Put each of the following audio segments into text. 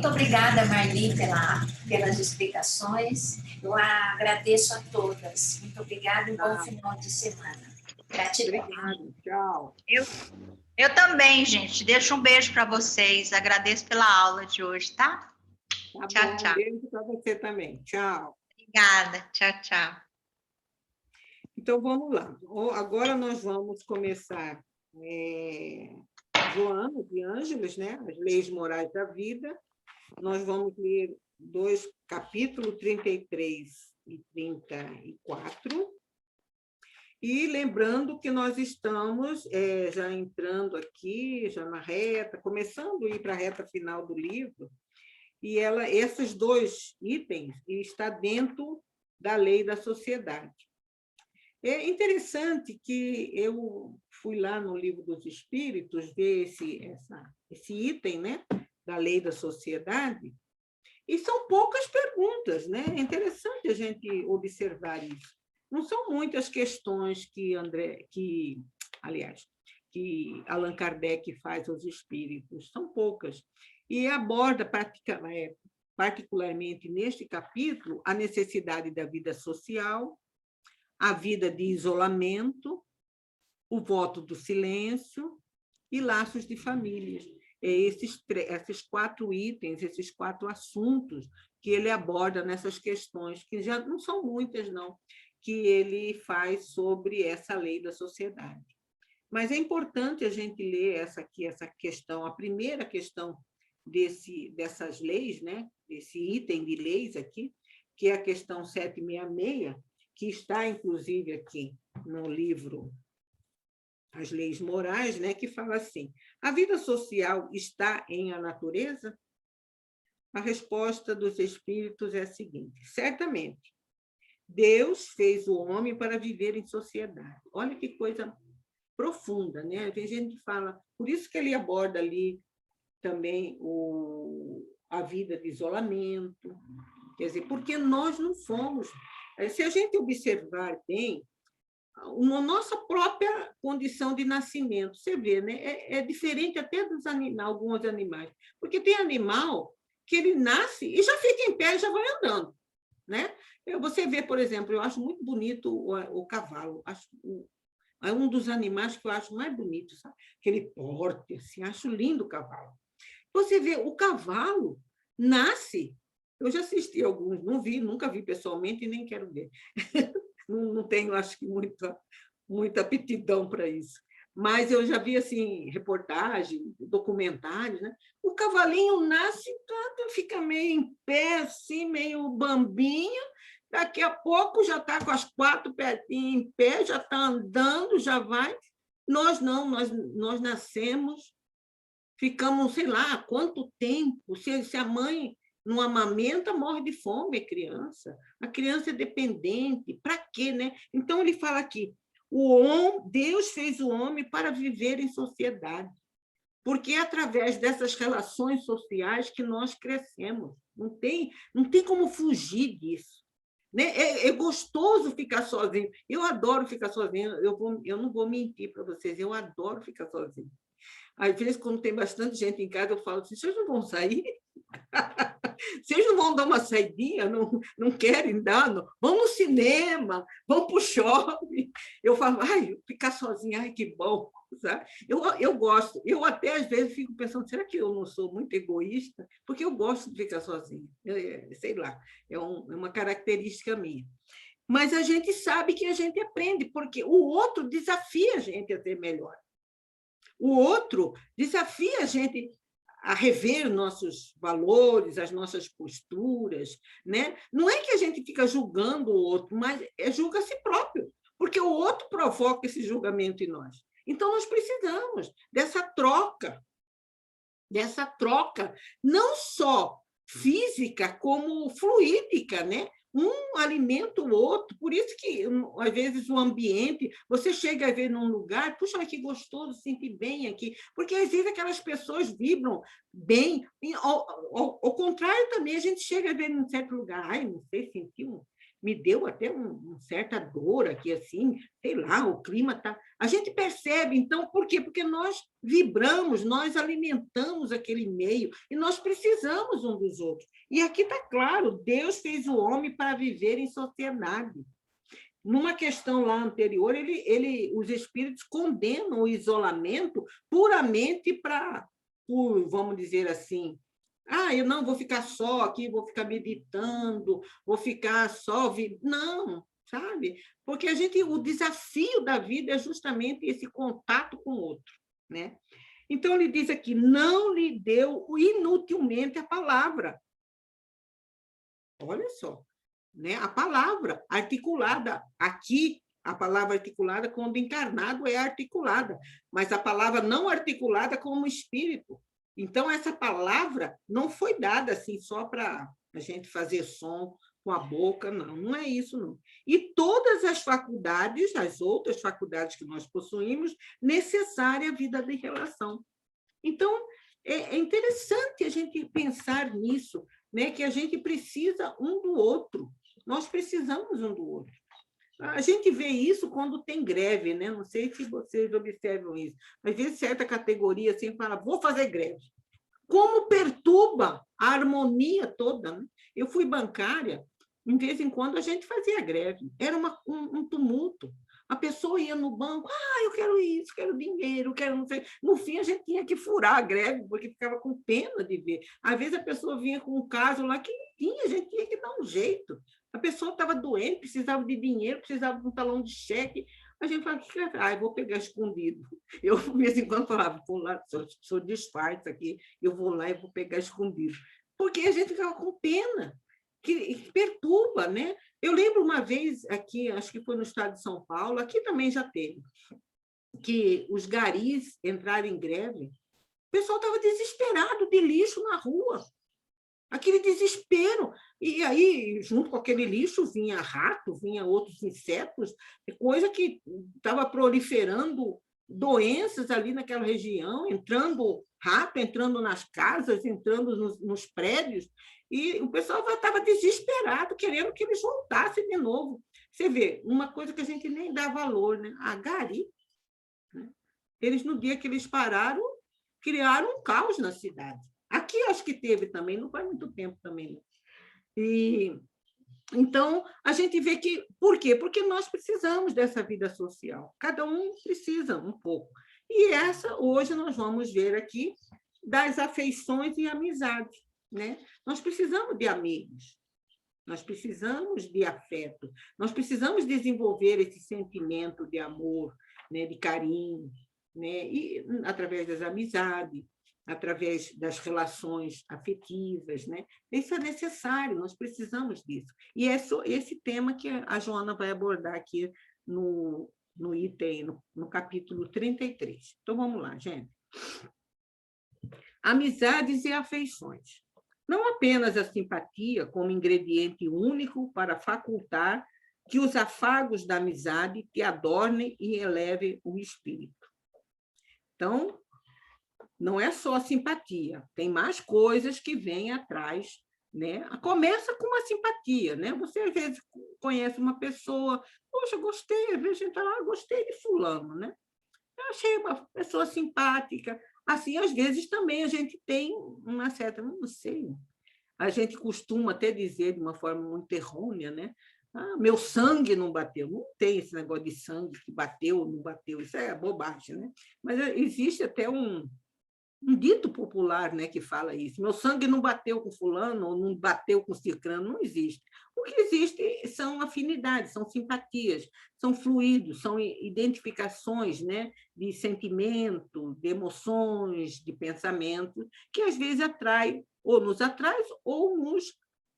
Muito obrigada, Marli, pelas explicações. Eu agradeço a todas. Muito obrigada e um bom final de semana. Gratidão. Obrigada, tchau. Eu também, gente. Deixo um beijo para vocês. Agradeço pela aula de hoje, tá? Tá Tchau, bom, tchau. um beijo para você também. Tchau. Obrigada. Tchau, tchau. Então, vamos lá. Agora nós vamos começar Joana de Ângeles, né? As Leis Morais da Vida. Nós vamos ler dois capítulos, 33 e 34. E lembrando que nós estamos já entrando aqui, já na reta, começando a ir para a reta final do livro, e esses dois itens estão dentro da lei da sociedade. É interessante que eu fui lá no Livro dos Espíritos ver esse item, né, da lei da sociedade, e são poucas perguntas, né? É interessante a gente observar isso. Não são muitas questões que Allan Kardec faz aos espíritos, são poucas. E aborda particularmente neste capítulo a necessidade da vida social, a vida de isolamento, o voto do silêncio e laços de famílias. Esses 4 itens, esses 4 assuntos que ele aborda nessas questões, que já não são muitas, não, que ele faz sobre essa lei da sociedade. Mas é importante a gente ler essa questão, a primeira questão dessas leis, né? Desse item de leis aqui, que é a questão 766, que está, inclusive, aqui no livro As Leis Morais, né? Que fala assim: a vida social está em a natureza? A resposta dos espíritos é a seguinte: certamente. Deus fez o homem para viver em sociedade. Olha que coisa profunda, né? Tem gente que fala, por isso que ele aborda ali também a vida de isolamento, quer dizer, porque nós não fomos. Se a gente observar bem, a nossa própria condição de nascimento, você vê, né? É diferente até alguns animais, porque tem animal que ele nasce e já fica em pé e já vai andando, né? Você vê, por exemplo, eu acho muito bonito o cavalo, é um dos animais que eu acho mais bonito, sabe? Aquele porte, assim, acho lindo o cavalo. Você vê, o cavalo nasce, eu já assisti alguns, não vi, nunca vi pessoalmente e nem quero ver. Não tenho, acho que, muita aptidão para isso. Mas eu já vi assim, reportagem, documentários, né? O cavalinho nasce, fica meio em pé, assim, meio bambinho, daqui a pouco já está com as 4 perninhas em pé, já está andando, já vai. Nós não, nós nascemos, ficamos, sei lá, quanto tempo, se a mãe não amamenta, morre de fome a criança. A criança é dependente, para quê, né? Então, ele fala aqui, Deus fez o homem para viver em sociedade, porque é através dessas relações sociais que nós crescemos. Não tem como fugir disso. Né? É gostoso ficar sozinho. Eu adoro ficar sozinho. Eu não vou mentir para vocês, eu adoro ficar sozinho. Às vezes, quando tem bastante gente em casa, eu falo assim, vocês não vão sair? Vocês não vão dar uma saidinha? Não querem dar? Não. Vão no cinema, vão para o shopping. Eu falo, ficar sozinha, que bom. Sabe? Eu gosto. Eu até, às vezes, fico pensando, será que eu não sou muito egoísta? Porque eu gosto de ficar sozinha. Sei lá, é uma característica minha. Mas a gente sabe que a gente aprende, porque o outro desafia a gente a ser melhor. O outro desafia a gente a rever nossos valores, as nossas posturas, né? Não é que a gente fica julgando o outro, mas julga a si próprio, porque o outro provoca esse julgamento em nós. Então, nós precisamos dessa troca, não só física, como fluídica, né? Um alimenta o outro, por isso que, às vezes, o ambiente, você chega a ver num lugar, puxa, que gostoso, sente bem aqui, porque, às vezes, aquelas pessoas vibram bem, ao contrário também, a gente chega a ver num certo lugar, não sei, me deu até uma certa dor aqui, assim, sei lá, o clima está... A gente percebe, então, por quê? Porque nós vibramos, nós alimentamos aquele meio e nós precisamos um dos outros. E aqui está claro, Deus fez o homem para viver em sociedade. Numa questão lá anterior, os espíritos condenam o isolamento puramente vamos dizer assim, eu não vou ficar só aqui, vou ficar meditando, vou ficar só... Não, sabe? Porque o desafio da vida é justamente esse contato com o outro, né? Então, ele diz aqui, não lhe deu inutilmente a palavra. Olha só, né? A palavra articulada. Aqui, a palavra articulada, quando encarnado, é articulada, mas a palavra não articulada como espírito. Então, essa palavra não foi dada assim só para a gente fazer som com a boca, não é isso, não. E todas as faculdades, as outras faculdades que nós possuímos, necessária à vida de relação. Então, é interessante a gente pensar nisso, né? Que a gente precisa um do outro, nós precisamos um do outro. A gente vê isso quando tem greve, né? Não sei se vocês observam isso. Às vezes, certa categoria assim, fala, vou fazer greve. Como perturba a harmonia toda, né? Eu fui bancária, de vez em quando a gente fazia greve. Era um tumulto. A pessoa ia no banco, eu quero isso, quero dinheiro, quero não sei. No fim, a gente tinha que furar a greve, porque ficava com pena de ver. Às vezes, a pessoa vinha com um caso lá que não tinha, a gente tinha que dar um jeito. A pessoa estava doente, precisava de dinheiro, precisava de um talão de cheque. A gente falava, eu vou pegar escondido. Eu, de vez em quando, falava, vou lá, sou disfarce aqui, eu vou lá e vou pegar escondido. Porque a gente ficava com pena, que perturba, né? Eu lembro uma vez aqui, acho que foi no estado de São Paulo, aqui também já teve, que os garis entraram em greve, o pessoal estava desesperado de lixo na rua. Aquele desespero. E aí, junto com aquele lixo, vinha rato, vinha outros insetos, coisa que estava proliferando doenças ali naquela região, entrando rato, entrando nas casas, entrando nos prédios, e o pessoal estava desesperado, querendo que eles voltassem de novo. Você vê, uma coisa que a gente nem dá valor, né? A gari, né? Eles, no dia que eles pararam, criaram um caos na cidade. Aqui acho que teve também, não faz muito tempo também. E, então, a gente vê que... Por quê? Porque nós precisamos dessa vida social. Cada um precisa um pouco. E hoje, nós vamos ver aqui das afeições e amizades, né? Nós precisamos de amigos, nós precisamos de afeto, nós precisamos desenvolver esse sentimento de amor, né? De carinho, né? E através das amizades, através das relações afetivas, né? Isso é necessário, nós precisamos disso. E é esse tema que a Joana vai abordar aqui no item, no capítulo 33. Então, vamos lá, gente. Amizades e afeições. Não apenas a simpatia como ingrediente único para facultar que os afagos da amizade te adornem e elevem o espírito. Então, não é só a simpatia, tem mais coisas que vêm atrás, né? Começa com uma simpatia, né? Você, às vezes, conhece uma pessoa, poxa, gostei, às vezes a gente fala, gostei de fulano, né? Eu achei uma pessoa simpática. Assim, às vezes, também a gente tem uma certa, não sei, a gente costuma até dizer de uma forma muito errônea, né? Meu sangue não bateu. Não tem esse negócio de sangue que bateu ou não bateu, isso é bobagem, né? Mas existe até um dito popular, né, que fala isso. Meu sangue não bateu com fulano ou não bateu com cicrano, não existe. O que existe são afinidades, são simpatias, são fluidos, são identificações, né, de sentimento, de emoções, de pensamento, que às vezes nos atrai ou nos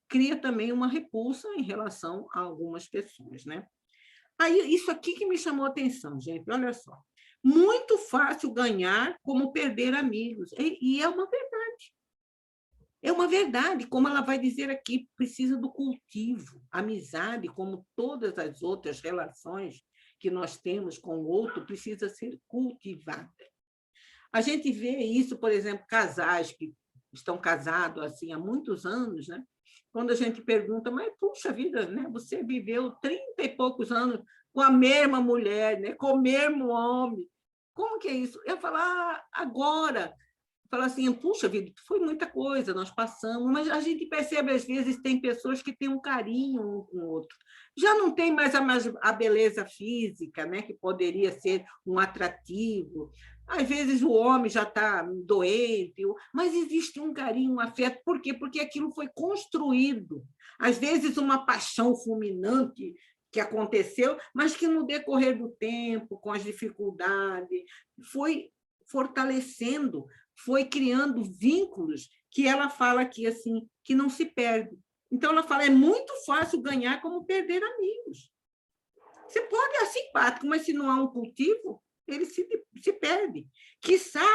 cria também uma repulsa em relação a algumas pessoas, né? Aí, isso aqui que me chamou a atenção, gente, olha só. Muito fácil ganhar como perder amigos. E é uma verdade. É uma verdade, como ela vai dizer aqui, precisa do cultivo. Amizade, como todas as outras relações que nós temos com o outro, precisa ser cultivada. A gente vê isso, por exemplo, casais que estão casados assim há muitos anos, né? Quando a gente pergunta, mas, puxa vida, né? Você viveu 30 e poucos anos com a mesma mulher, né? Com o mesmo homem. Como que é isso? Eu falo, agora. Falo assim, puxa vida, foi muita coisa, nós passamos, mas a gente percebe, às vezes, tem pessoas que têm um carinho um com o outro. Já não tem mais a beleza física, né? Que poderia ser um atrativo. Às vezes o homem já está doente, mas existe um carinho, um afeto. Por quê? Porque aquilo foi construído. Às vezes uma paixão fulminante que aconteceu, mas que no decorrer do tempo, com as dificuldades, foi fortalecendo, foi criando vínculos que ela fala aqui assim, que não se perde. Então ela fala, é muito fácil ganhar como perder amigos. Você pode ser simpático, mas se não há um cultivo, ele se perde. Quiçá,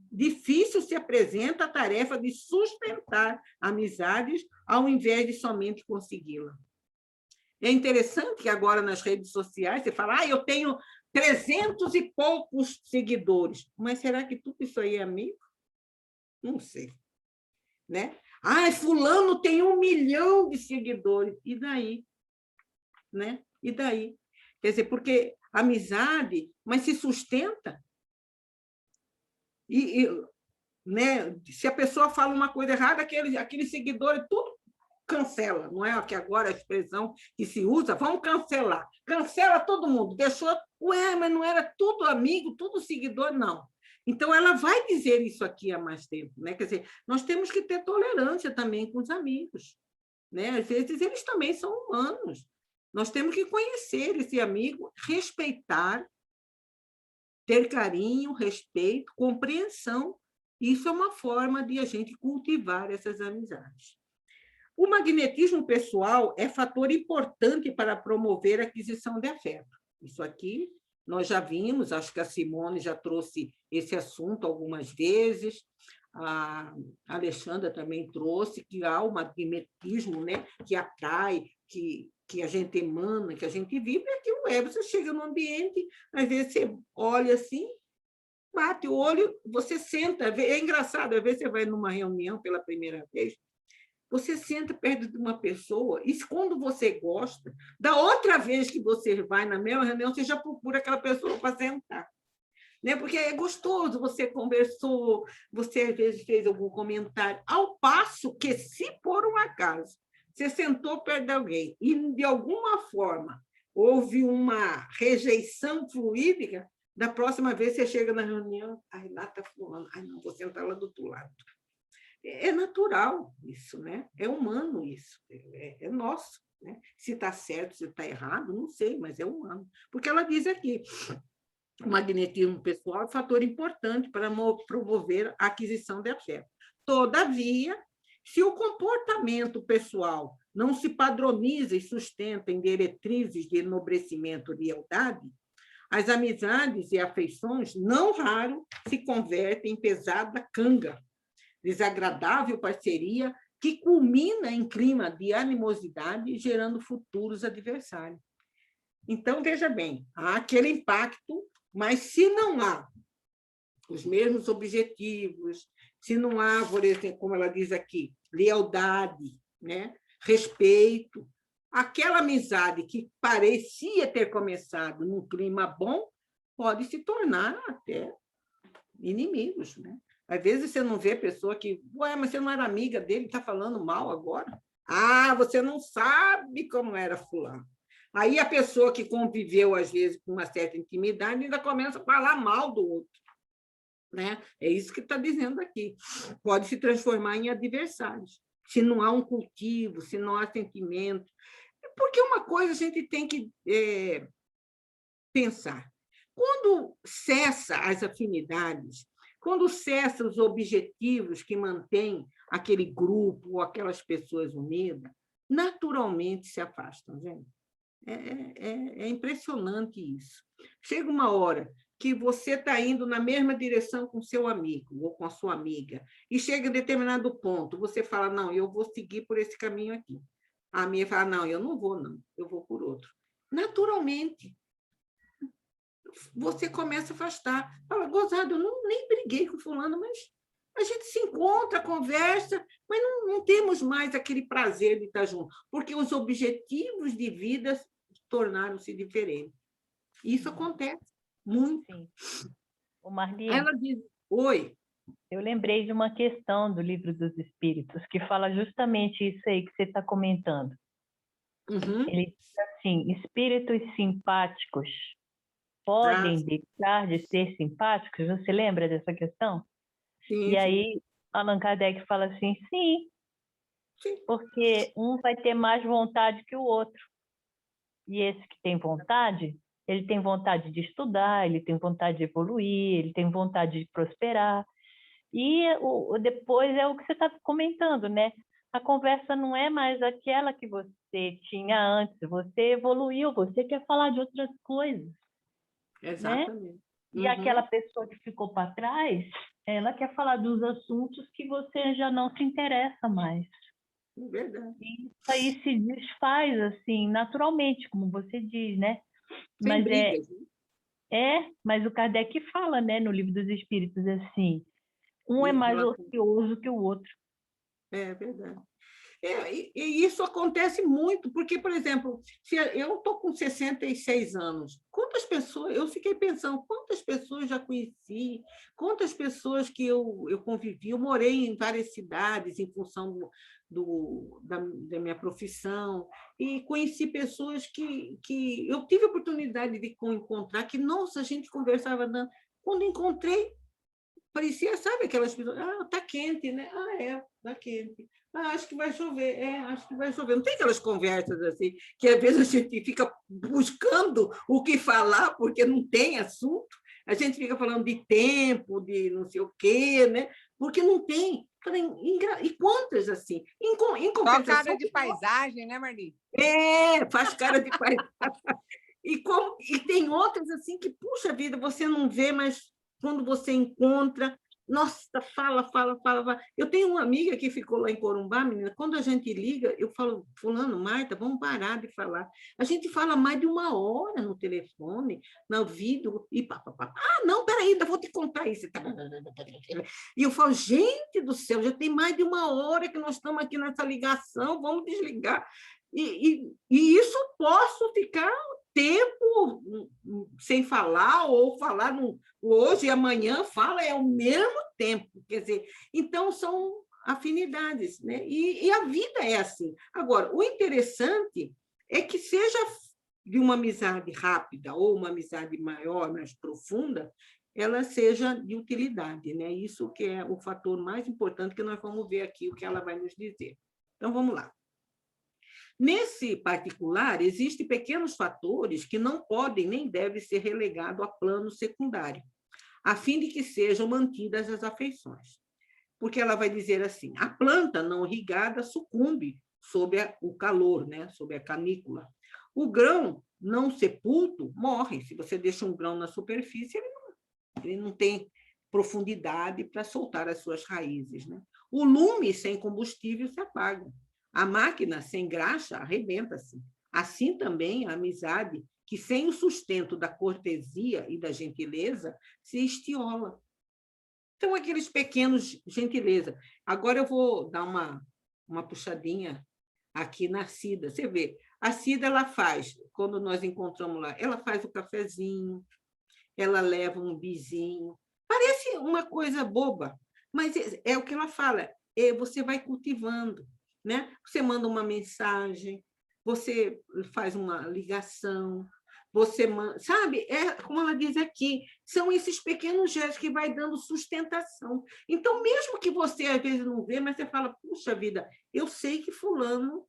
difícil se apresenta a tarefa de sustentar amizades ao invés de somente consegui-la. É interessante que agora nas redes sociais você fala, eu tenho 300 e poucos seguidores, mas será que tudo isso aí é amigo? Não sei. Né? Fulano tem 1 milhão de seguidores. E daí? Né? E daí? Quer dizer, porque amizade, mas se sustenta. Né? Se a pessoa fala uma coisa errada, aquele seguidor, tudo cancela. Não é que agora a expressão que se usa, vamos cancelar. Cancela todo mundo. Deixou, mas não era tudo amigo, tudo seguidor, não. Então, ela vai dizer isso aqui há mais tempo. Né? Quer dizer, nós temos que ter tolerância também com os amigos. Né? Às vezes, eles também são humanos. Nós temos que conhecer esse amigo, respeitar, ter carinho, respeito, compreensão. Isso é uma forma de a gente cultivar essas amizades. O magnetismo pessoal é fator importante para promover a aquisição de afeto. Isso aqui nós já vimos, acho que a Simone já trouxe esse assunto algumas vezes, a Alexandra também trouxe, que há o magnetismo, né, que atrai, que a gente emana, que a gente vibra, e aquilo você chega no ambiente, às vezes você olha assim, bate o olho, você senta, é engraçado, às vezes você vai numa reunião pela primeira vez, você senta perto de uma pessoa e quando você gosta, da outra vez que você vai na mesma reunião, você já procura aquela pessoa para sentar. Né? Porque é gostoso, você conversou, você às vezes fez algum comentário, ao passo que, se por um acaso você sentou perto de alguém e, de alguma forma, houve uma rejeição fluídica, da próxima vez você chega na reunião, lá está fulano, não, vou sentar lá do outro lado. É natural isso, né? É humano isso, é nosso. Né? Se está certo, se está errado, não sei, mas é humano. Porque ela diz aqui, o magnetismo pessoal é um fator importante para promover a aquisição de afeto. Todavia, se o comportamento pessoal não se padroniza e sustenta em diretrizes de enobrecimento e lealdade, as amizades e afeições, não raro, se convertem em pesada canga, desagradável parceria que culmina em clima de animosidade, gerando futuros adversários. Então, veja bem, há aquele impacto, mas se não há os mesmos objetivos, se não há, por exemplo, como ela diz aqui, lealdade, né? Respeito, aquela amizade que parecia ter começado num clima bom, pode se tornar até inimigos, né? Às vezes você não vê a pessoa que, mas você não era amiga dele, está falando mal agora? Você não sabe como era fulano. Aí a pessoa que conviveu, às vezes, com uma certa intimidade, ainda começa a falar mal do outro. Né? É isso que está dizendo aqui. Pode se transformar em adversários, se não há um cultivo, se não há sentimento. Porque uma coisa a gente tem que pensar. Quando cessa as afinidades, quando cessa os objetivos que mantêm aquele grupo ou aquelas pessoas unidas, naturalmente se afastam, gente. É impressionante isso. Chega uma hora que você está indo na mesma direção com seu amigo ou com a sua amiga, e chega em determinado ponto, você fala, não, eu vou seguir por esse caminho aqui. A amiga fala, não, eu não vou, não, eu vou por outro. Naturalmente, você começa a afastar. Fala, gozado, eu nem briguei com fulano, mas a gente se encontra, conversa, mas não temos mais aquele prazer de estar junto, porque os objetivos de vida tornaram-se diferentes. Isso acontece muito. Sim. Ô, Marli, Aí ela diz, oi. eu lembrei de uma questão do Livro dos Espíritos, que fala justamente isso aí que você está comentando. Uhum. Ele diz assim, espíritos simpáticos podem deixar de ser simpáticos? Você lembra dessa questão? Sim, E aí, Allan Kardec fala assim, sim, porque um vai ter mais vontade que o outro. E esse que tem vontade, ele tem vontade de estudar, ele tem vontade de evoluir, ele tem vontade de prosperar. E depois é o que você está comentando, né? A conversa não é mais aquela que você tinha antes, você evoluiu, você quer falar de outras coisas. Exatamente. Né? E aquela pessoa que ficou para trás, ela quer falar dos assuntos que você já não se interessa mais. Verdade. E isso aí se desfaz, assim, naturalmente, como você diz, né? Sem Mas brigas. mas o Kardec fala, né, no Livro dos Espíritos, assim, um é Em mais relação- ocioso que o outro. É verdade. E isso acontece muito, porque, por exemplo, se eu estou com 66 anos, quantas pessoas, eu fiquei pensando, quantas pessoas já conheci, quantas pessoas que eu convivi, eu morei em várias cidades em função da minha profissão, e conheci pessoas que eu tive a oportunidade de encontrar, que, nossa, a gente conversava, quando encontrei, parecia, sabe, aquelas pessoas, tá quente, né? Tá quente. Acho que vai chover, acho que vai chover. Não tem aquelas conversas assim, que às vezes a gente fica buscando o que falar, porque não tem assunto, a gente fica falando de tempo, de não sei o quê, né? Porque não tem. E quantas assim? Em Só compensação. cara de paisagem, né, Marli? Faz cara de paisagem. E tem outras assim que, puxa vida, você não vê, mas quando você encontra, nossa, fala. Eu tenho uma amiga que ficou lá em Corumbá, menina, quando a gente liga, eu falo, fulano, Marta, vamos parar de falar. A gente fala mais de 1 hora no telefone, no vídeo, e não, peraí, ainda vou te contar isso. E eu falo, gente do céu, já tem mais de 1 hora que nós estamos aqui nessa ligação, vamos desligar. E isso posso ficar tempo sem falar, ou falar hoje e amanhã, fala, é o mesmo tempo. Quer dizer, então, são afinidades, né? E a vida é assim. Agora, o interessante é que seja de uma amizade rápida ou uma amizade maior, mais profunda, ela seja de utilidade, né? Isso que é o fator mais importante que nós vamos ver aqui, o que ela vai nos dizer. Então, vamos lá. Nesse particular, existem pequenos fatores que não podem nem devem ser relegados a plano secundário, a fim de que sejam mantidas as afeições. Porque ela vai dizer assim, a planta não irrigada sucumbe sob o calor, né? Sob a canícula. O grão não sepulto morre. Se você deixa um grão na superfície, ele não tem profundidade para soltar as suas raízes, né? O lume sem combustível se apaga. A máquina sem graxa arrebenta-se. Assim também a amizade, que sem o sustento da cortesia e da gentileza, se estiola. Então, aqueles pequenos gentileza. Agora eu vou dar uma puxadinha aqui na Cida. Você vê, a Cida, ela faz, quando nós encontramos lá, ela faz o cafezinho, ela leva um bizinho. Parece uma coisa boba, mas é o que ela fala, você vai cultivando. Né? Você manda uma mensagem, você faz uma ligação, você manda, sabe? Como ela diz aqui, são esses pequenos gestos que vai dando sustentação. Então, mesmo que você às vezes não vê, mas você fala, puxa vida, eu sei que fulano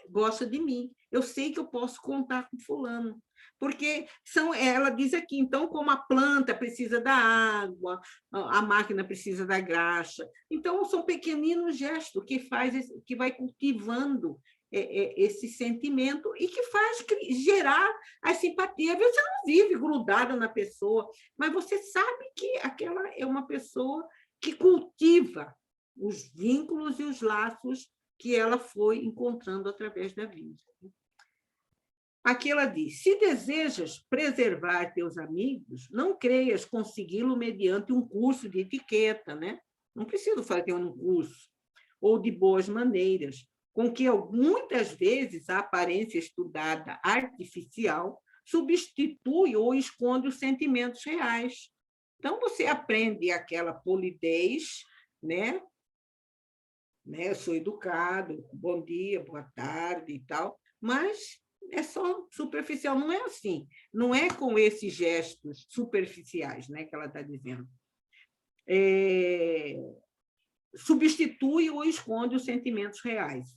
gosta de mim, eu sei que eu posso contar com fulano. Porque ela diz aqui, então, como a planta precisa da água, a máquina precisa da graxa. Então, são pequeninos gestos que vai cultivando esse sentimento e que faz gerar a simpatia. Às vezes você não vive grudada na pessoa, mas você sabe que aquela é uma pessoa que cultiva os vínculos e os laços que ela foi encontrando através da vida. Aqui ela diz: se desejas preservar teus amigos, não creias consegui-lo mediante um curso de etiqueta, né? Não preciso fazer um curso, ou de boas maneiras, com que muitas vezes a aparência estudada artificial substitui ou esconde os sentimentos reais. Então, você aprende aquela polidez, né? Eu sou educado, bom dia, boa tarde e tal, mas é só superficial, não é assim, não é com esses gestos superficiais, né, que ela está dizendo. Substitui ou esconde os sentimentos reais.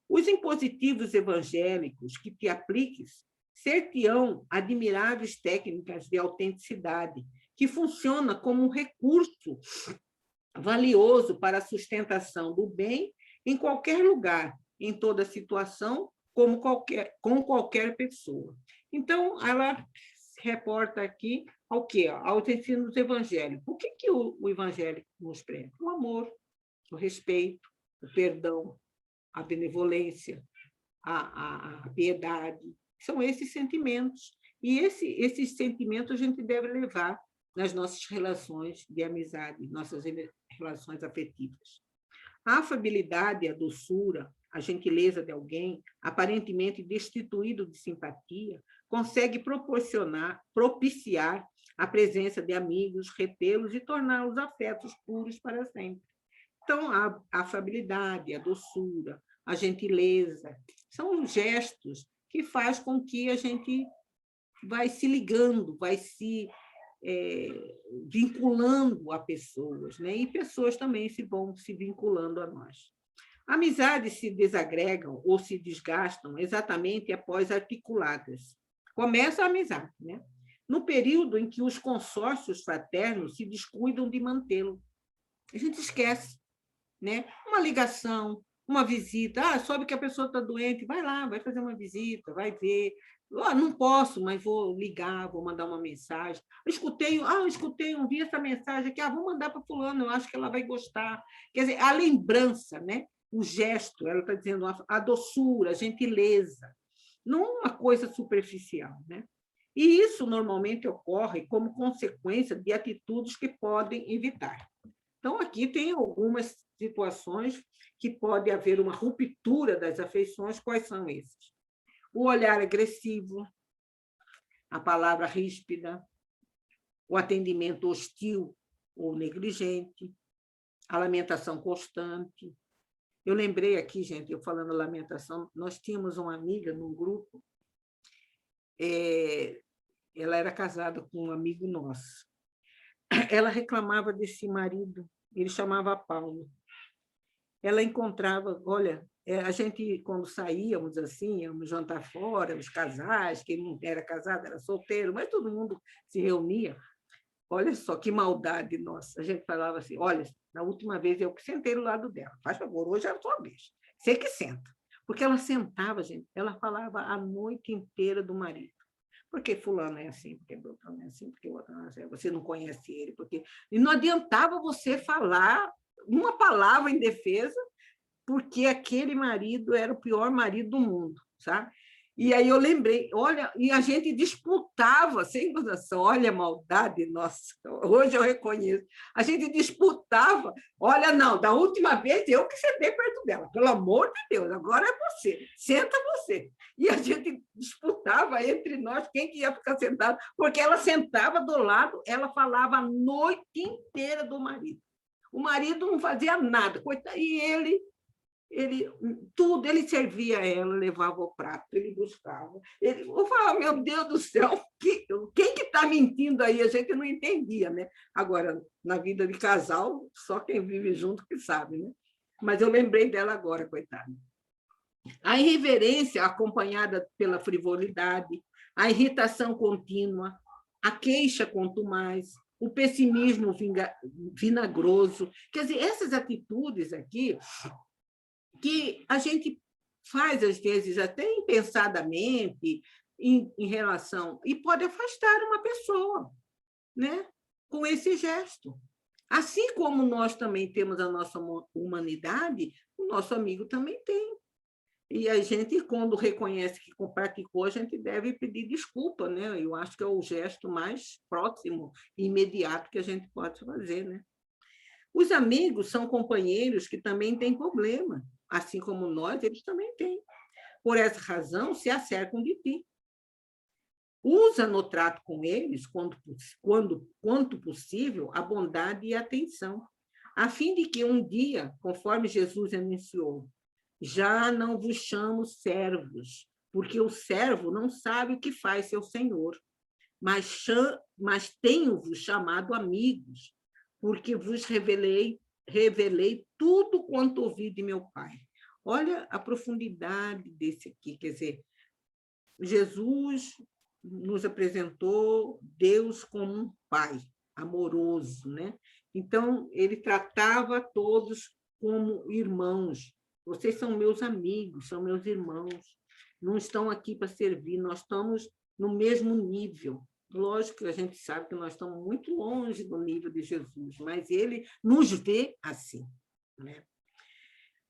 Os impositivos evangélicos que te apliques ser-te-ão admiráveis técnicas de autenticidade, que funciona como um recurso valioso para a sustentação do bem em qualquer lugar, em toda situação, com qualquer pessoa. Então, ela reporta aqui ao quê? Aos ensinos evangélicos. O que o evangélico nos prega? O amor, o respeito, o perdão, a benevolência, a piedade. São esses sentimentos. E esses sentimentos a gente deve levar nas nossas relações de amizade, nossas relações afetivas. A afabilidade, a doçura, a gentileza de alguém, aparentemente destituído de simpatia, consegue propiciar a presença de amigos, retê-los e tornar os afetos puros para sempre. Então, a afabilidade, a doçura, a gentileza, são os gestos que faz com que a gente vai se ligando, vai se vinculando a pessoas, né? E pessoas também vão se vinculando a nós. Amizades se desagregam ou se desgastam exatamente após articuladas. Começa a amizade, né? No período em que os consórcios fraternos se descuidam de mantê-lo. A gente esquece, né? Uma ligação, uma visita. Soube que a pessoa está doente, vai lá, vai fazer uma visita, vai ver. Não posso, mas vou ligar, vou mandar uma mensagem. Escutei, vi essa mensagem aqui, vou mandar para fulano, eu acho que ela vai gostar. Quer dizer, a lembrança, né? O gesto, ela está dizendo a doçura, a gentileza, não uma coisa superficial, né? E isso normalmente ocorre como consequência de atitudes que podem evitar. Então, aqui tem algumas situações que pode haver uma ruptura das afeições. Quais são esses? O olhar agressivo, a palavra ríspida, o atendimento hostil ou negligente, a lamentação constante. Eu lembrei aqui, gente, eu falando lamentação, nós tínhamos uma amiga num grupo, ela era casada com um amigo nosso. Ela reclamava desse marido, ele chamava Paulo. Ela encontrava, olha, a gente, quando saíamos assim, íamos jantar fora, os casais, quem não era casado era solteiro, mas todo mundo se reunia. Olha só que maldade nossa. A gente falava assim, olha, na última vez eu que sentei do lado dela, faz favor, hoje é a sua vez. Você que senta. Porque ela sentava, gente, ela falava a noite inteira do marido. Porque fulano é assim, porque Beltrano é assim, porque o outro não é assim, você não conhece ele. Porque... E não adiantava você falar uma palavra em defesa, porque aquele marido era o pior marido do mundo, sabe? E aí eu lembrei, olha, e a gente disputava, sem gozação, olha a maldade nossa, hoje eu reconheço, a gente disputava, olha, não, da última vez eu que sentei perto dela, pelo amor de Deus, agora é você, senta você. E a gente disputava entre nós quem que ia ficar sentado, porque ela sentava do lado, ela falava a noite inteira do marido. O marido não fazia nada, coitado, e ele servia a ela, levava o prato, ele buscava. Eu falava, meu Deus do céu, quem que está mentindo aí? A gente não entendia, né? Agora, na vida de casal, só quem vive junto que sabe, né? Mas eu lembrei dela agora, coitada. A irreverência acompanhada pela frivolidade, a irritação contínua, a queixa quanto mais, o pessimismo vinagroso. Quer dizer, essas atitudes aqui que a gente faz, às vezes, até impensadamente, em relação... E pode afastar uma pessoa, né? Com esse gesto. Assim como nós também temos a nossa humanidade, o nosso amigo também tem. E a gente, quando reconhece que praticou, a gente deve pedir desculpa, né? Eu acho que é o gesto mais próximo e imediato que a gente pode fazer, né? Os amigos são companheiros que também têm problema, assim como nós, eles também têm. Por essa razão, se acercam de ti. Usa no trato com eles, quanto possível, a bondade e a atenção, a fim de que um dia, conforme Jesus anunciou, já não vos chamo servos, porque o servo não sabe o que faz seu senhor, mas tenho-vos chamado amigos, porque vos revelei tudo quanto ouvi de meu Pai. Olha a profundidade desse aqui, quer dizer, Jesus nos apresentou Deus como um pai amoroso, né? Então, ele tratava todos como irmãos. Vocês são meus amigos, são meus irmãos. Não estão aqui para servir, nós estamos no mesmo nível. Lógico que a gente sabe que nós estamos muito longe do nível de Jesus, mas ele nos vê assim, né?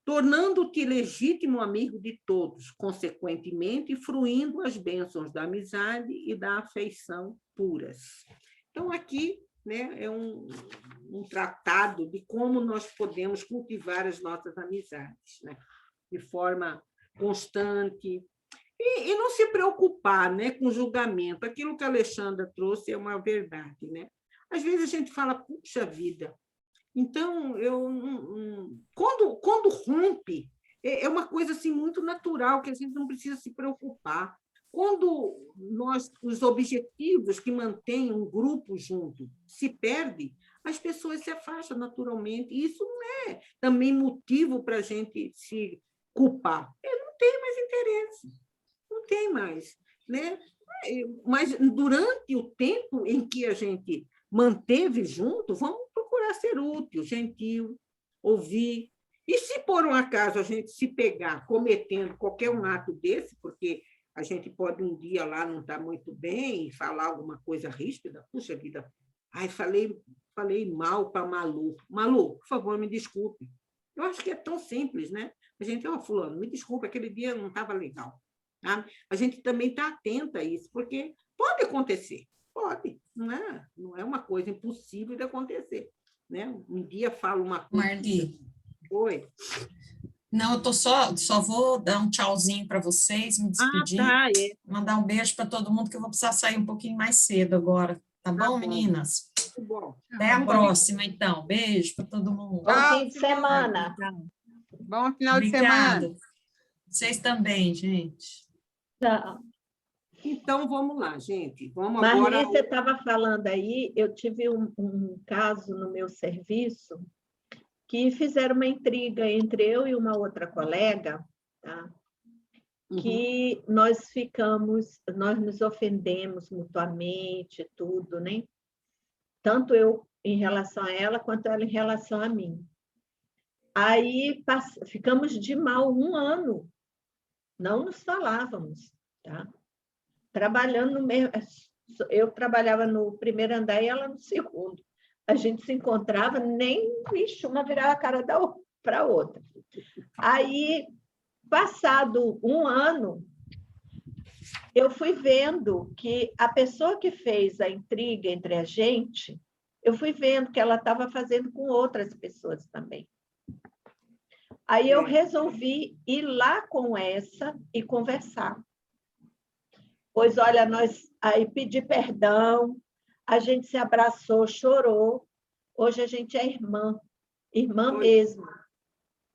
Tornando-te legítimo amigo de todos, consequentemente, fruindo as bênçãos da amizade e da afeição puras. Então, aqui, né, é um tratado de como nós podemos cultivar as nossas amizades, né, de forma constante, e não se preocupar, né, com julgamento. Aquilo que a Alexandra trouxe é uma verdade, né? Às vezes a gente fala, puxa vida. Então, quando rompe, é uma coisa assim, muito natural, que a gente não precisa se preocupar. Quando os objetivos que mantêm um grupo junto se perdem, as pessoas se afastam naturalmente. E isso não é também motivo para a gente se culpar. Eu não tenho mais interesse, não tem mais, né? Mas durante o tempo em que a gente manteve junto, vamos procurar ser útil, gentil, ouvir. E se por um acaso a gente se pegar cometendo qualquer um ato desse, porque a gente pode um dia lá não estar muito bem e falar alguma coisa ríspida, puxa vida, ai, falei mal para Malu. Malu, por favor, me desculpe. Eu acho que é tão simples, né? A gente, fulano, me desculpe, aquele dia não estava legal. Tá? A gente também está atenta a isso, porque pode acontecer. Pode, não é uma coisa impossível de acontecer, né? Um dia falo uma coisa... Marli. Oi. Não, eu só vou dar um tchauzinho para vocês, me despedir, mandar um beijo para todo mundo, que eu vou precisar sair um pouquinho mais cedo agora, tá bom, meninas? Muito bom. Até a próxima, então. Beijo para todo mundo. Bom fim de semana. Bom final de semana. Obrigada. Vocês também, gente. Tchau. Então, vamos lá, gente. Vamos Marli, agora... você estava falando aí, eu tive um caso no meu serviço que fizeram uma intriga entre eu e uma outra colega, tá? Que nós nos ofendemos mutuamente, tudo, né? Tanto eu em relação a ela, quanto ela em relação a mim. Aí ficamos de mal 1 ano, não nos falávamos, tá? Trabalhando no mesmo... Eu trabalhava no primeiro andar e ela no segundo. A gente se encontrava, nem uma virava a cara para a outra. Aí, passado 1 ano, eu fui vendo que a pessoa que fez a intriga entre a gente, eu fui vendo que ela estava fazendo com outras pessoas também. Aí eu resolvi ir lá com essa e conversar. Pois, olha, nós aí pedi perdão, a gente se abraçou, chorou. Hoje a gente é irmã mesmo,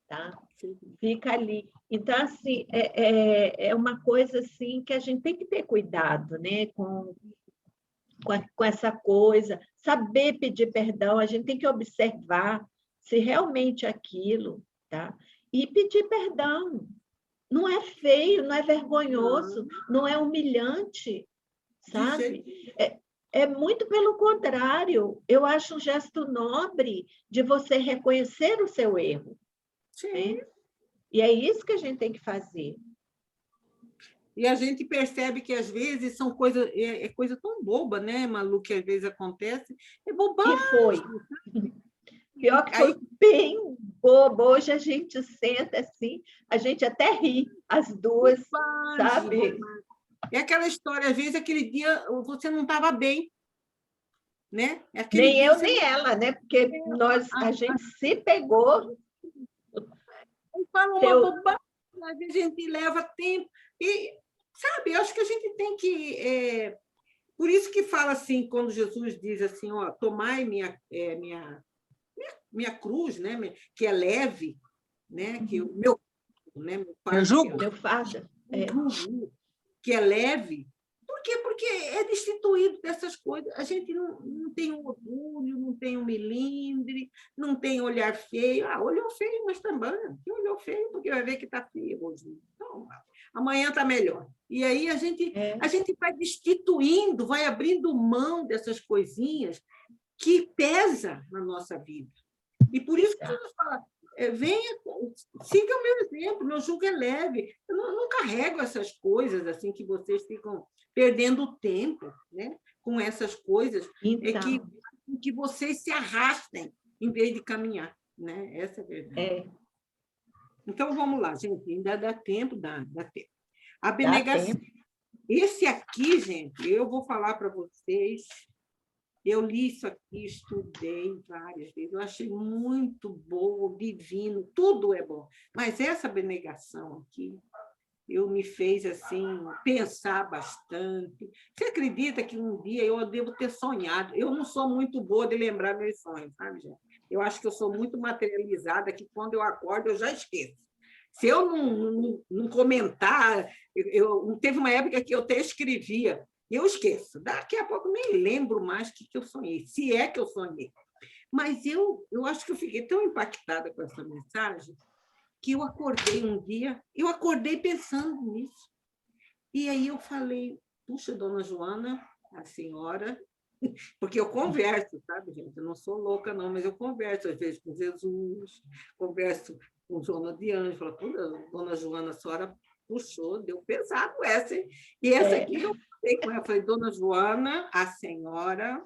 tá? Fica ali. Então, assim, é uma coisa assim que a gente tem que ter cuidado, né? Com essa coisa, saber pedir perdão, a gente tem que observar se realmente aquilo, tá? E pedir perdão. Não é feio, não é vergonhoso, não é humilhante, sabe? É muito pelo contrário. Eu acho um gesto nobre de você reconhecer o seu erro. Sim. Né? E é isso que a gente tem que fazer. E a gente percebe que, às vezes, são coisa tão boba, né, Malu, que às vezes acontece. É bobagem. Que foi? Pior que foi bem bobo. Hoje a gente senta assim, a gente até ri, as duas, sabe? É aquela história, às vezes, aquele dia você não estava bem, né? Nem eu, nem ela, né? Porque a gente se pegou. Fala uma bobagem, às vezes a gente leva tempo. E, sabe, eu acho que a gente tem que... Por isso que fala assim, quando Jesus diz assim, ó, tomai minha cruz, né? Que é leve, né? Que o meu jugo, meu fardo, que é leve. Por quê? Porque é destituído dessas coisas. A gente não tem um orgulho, não tem um melindre, não tem olhar feio. Olhou feio, mas também. Que olhou feio, porque vai ver que está feio hoje. Então, amanhã está melhor. E aí a gente vai destituindo, vai abrindo mão dessas coisinhas que pesa na nossa vida. E por isso que Jesus fala, venha, siga o meu exemplo, meu jugo é leve. Eu não carrego essas coisas assim que vocês ficam perdendo tempo, né? Com essas coisas, então, que vocês se arrastem em vez de caminhar, né? Essa é a verdade. Então, vamos lá, gente, ainda dá tempo, dá tempo. A abnegação. Esse aqui, gente, eu vou falar para vocês, eu li isso aqui, estudei várias vezes, eu achei muito bom, divino, tudo é bom, mas essa abnegação aqui, me fez assim, pensar bastante. Você acredita que um dia eu devo ter sonhado? Eu não sou muito boa de lembrar meus sonhos, sabe, gente? Eu acho que eu sou muito materializada, que quando eu acordo eu já esqueço. Se eu não comentar, teve uma época que eu até escrevia, eu esqueço. Daqui a pouco nem lembro mais o que eu sonhei, se é que eu sonhei. Mas eu acho que eu fiquei tão impactada com essa mensagem que eu acordei um dia, eu acordei pensando nisso. E aí eu falei, puxa, dona Joana, a senhora... Porque eu converso, sabe, gente? Eu não sou louca, não, mas eu converso, às vezes, com Jesus, converso com Joana de Anjos, falo, dona Joana, a senhora puxou, deu pesado essa, hein? E essa aqui eu falei com ela, falei, dona Joana, a senhora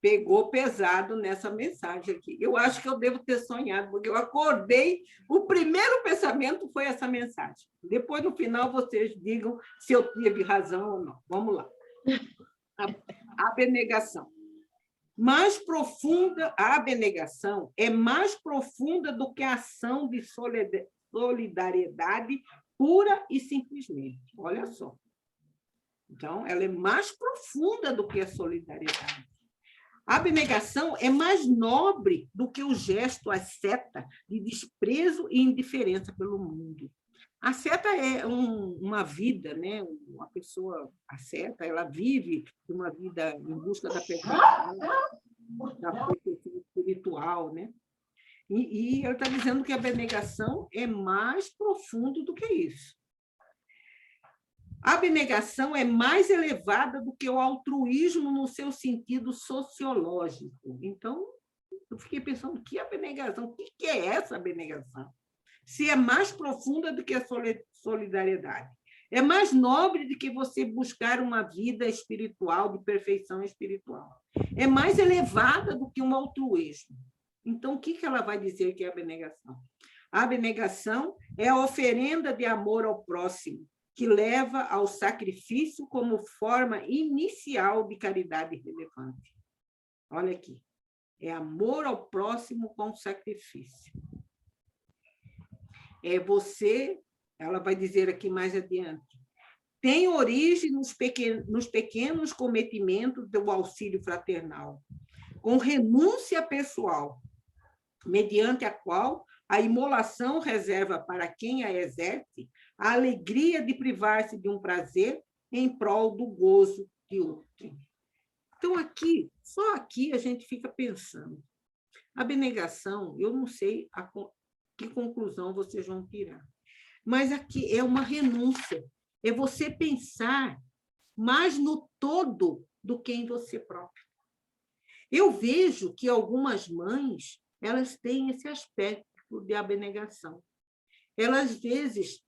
pegou pesado nessa mensagem aqui. Eu acho que eu devo ter sonhado, porque eu acordei, o primeiro pensamento foi essa mensagem. Depois, no final, vocês digam se eu tive razão ou não. Vamos lá. A abnegação. A abnegação é mais profunda do que a ação de solidariedade pura e simplesmente. Olha só. Então, ela é mais profunda do que a solidariedade. A abnegação é mais nobre do que o gesto asceta de desprezo e indiferença pelo mundo. A asceta é uma vida, né? Uma pessoa asceta, ela vive uma vida em busca da perfeição espiritual, né? E ele está dizendo que a abnegação é mais profundo do que isso. A abnegação é mais elevada do que o altruísmo no seu sentido sociológico. Então, eu fiquei pensando, que abnegação? O que é essa abnegação? Se é mais profunda do que a solidariedade. É mais nobre do que você buscar uma vida espiritual, de perfeição espiritual. É mais elevada do que um altruísmo. Então, o que ela vai dizer que é a abnegação? A abnegação é a oferenda de amor ao próximo, que leva ao sacrifício como forma inicial de caridade relevante. Olha aqui. É amor ao próximo com sacrifício. Ela vai dizer aqui mais adiante, tem origem nos pequenos cometimentos do auxílio fraternal, com renúncia pessoal, mediante a qual a imolação reserva para quem a exerce a alegria de privar-se de um prazer em prol do gozo de outro. Então, só aqui a gente fica pensando. A abnegação, eu não sei que conclusão vocês vão tirar. Mas aqui é uma renúncia. É você pensar mais no todo do que em você próprio. Eu vejo que algumas mães, elas têm esse aspecto de abnegação. Elas, às vezes,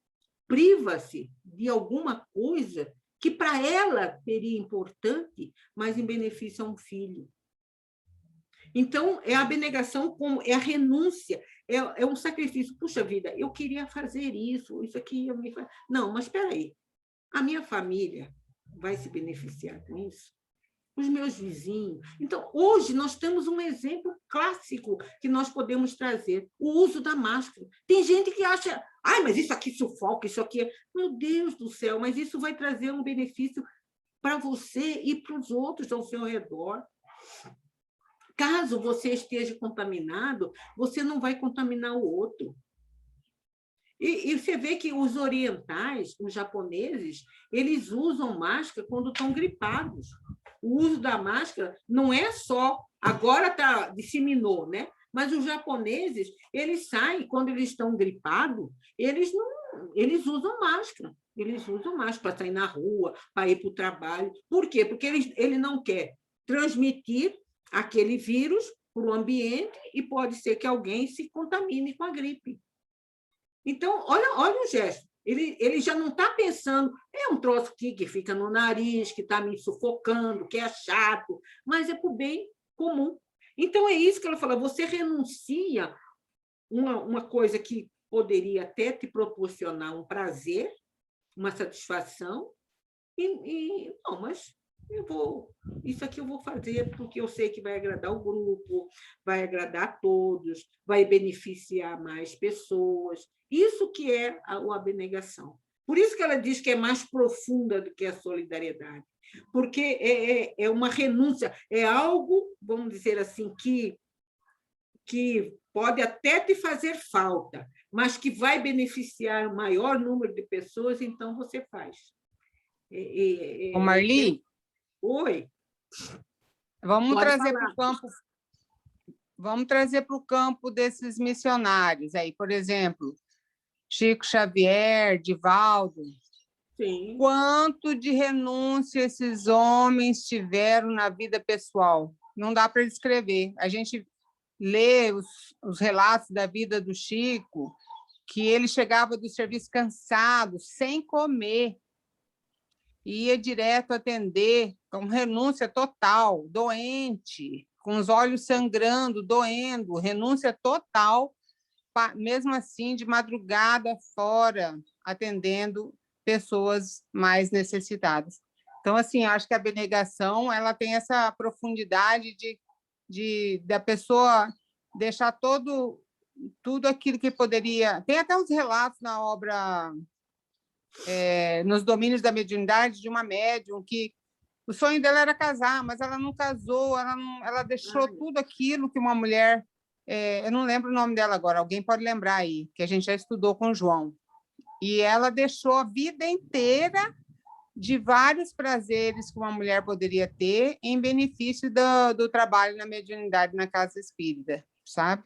privam-se de alguma coisa que para ela seria importante, mas em benefício a um filho. Então, é a abnegação, como é a renúncia, é um sacrifício. Puxa vida, eu queria fazer isso aqui... Não, mas espera aí. A minha família vai se beneficiar com isso? Os meus vizinhos. Então, hoje, nós temos um exemplo clássico que nós podemos trazer, o uso da máscara. Tem gente que acha, mas isso aqui sufoca, isso aqui... Meu Deus do céu, mas isso vai trazer um benefício para você e para os outros ao seu redor. Caso você esteja contaminado, você não vai contaminar o outro. E você vê que os orientais, os japoneses, eles usam máscara quando estão gripados. O uso da máscara não é só... Agora disseminou, né? Mas os japoneses, eles saem, quando eles estão gripados, eles usam máscara. Eles usam máscara para sair na rua, para ir para o trabalho. Por quê? Porque ele não quer transmitir aquele vírus para o ambiente e pode ser que alguém se contamine com a gripe. Então, olha o gesto. Ele já não está pensando, é um troço aqui que fica no nariz, que está me sufocando, que é chato, mas é para o bem comum. Então, é isso que ela fala, você renuncia uma coisa que poderia até te proporcionar um prazer, uma satisfação, não, mas isso aqui eu vou fazer porque eu sei que vai agradar o grupo, vai agradar a todos, vai beneficiar mais pessoas. Isso que é a abnegação. Por isso que ela diz que é mais profunda do que a solidariedade, porque é uma renúncia, é algo, vamos dizer assim, que pode até te fazer falta, mas que vai beneficiar o maior número de pessoas, então você faz. Ô, Marli? Oi. Vamos trazer para o campo. Vamos trazer para o campo desses missionários aí, por exemplo, Chico Xavier, Divaldo. Sim. Quanto de renúncia esses homens tiveram na vida pessoal? Não dá para descrever. A gente lê os relatos da vida do Chico, que ele chegava do serviço cansado, sem comer, ia direto atender, com renúncia total, doente, com os olhos sangrando, doendo, renúncia total, mesmo assim, de madrugada fora, atendendo pessoas mais necessitadas. Então, assim, acho que a abnegação ela tem essa profundidade da pessoa deixar tudo aquilo que poderia... Tem até uns relatos na obra... nos domínios da mediunidade, de uma médium que o sonho dela era casar, mas ela não casou, ela deixou tudo aquilo que uma mulher... eu não lembro o nome dela agora, alguém pode lembrar aí, que a gente já estudou com o João. E ela deixou a vida inteira de vários prazeres que uma mulher poderia ter em benefício do trabalho na mediunidade na casa espírita, sabe?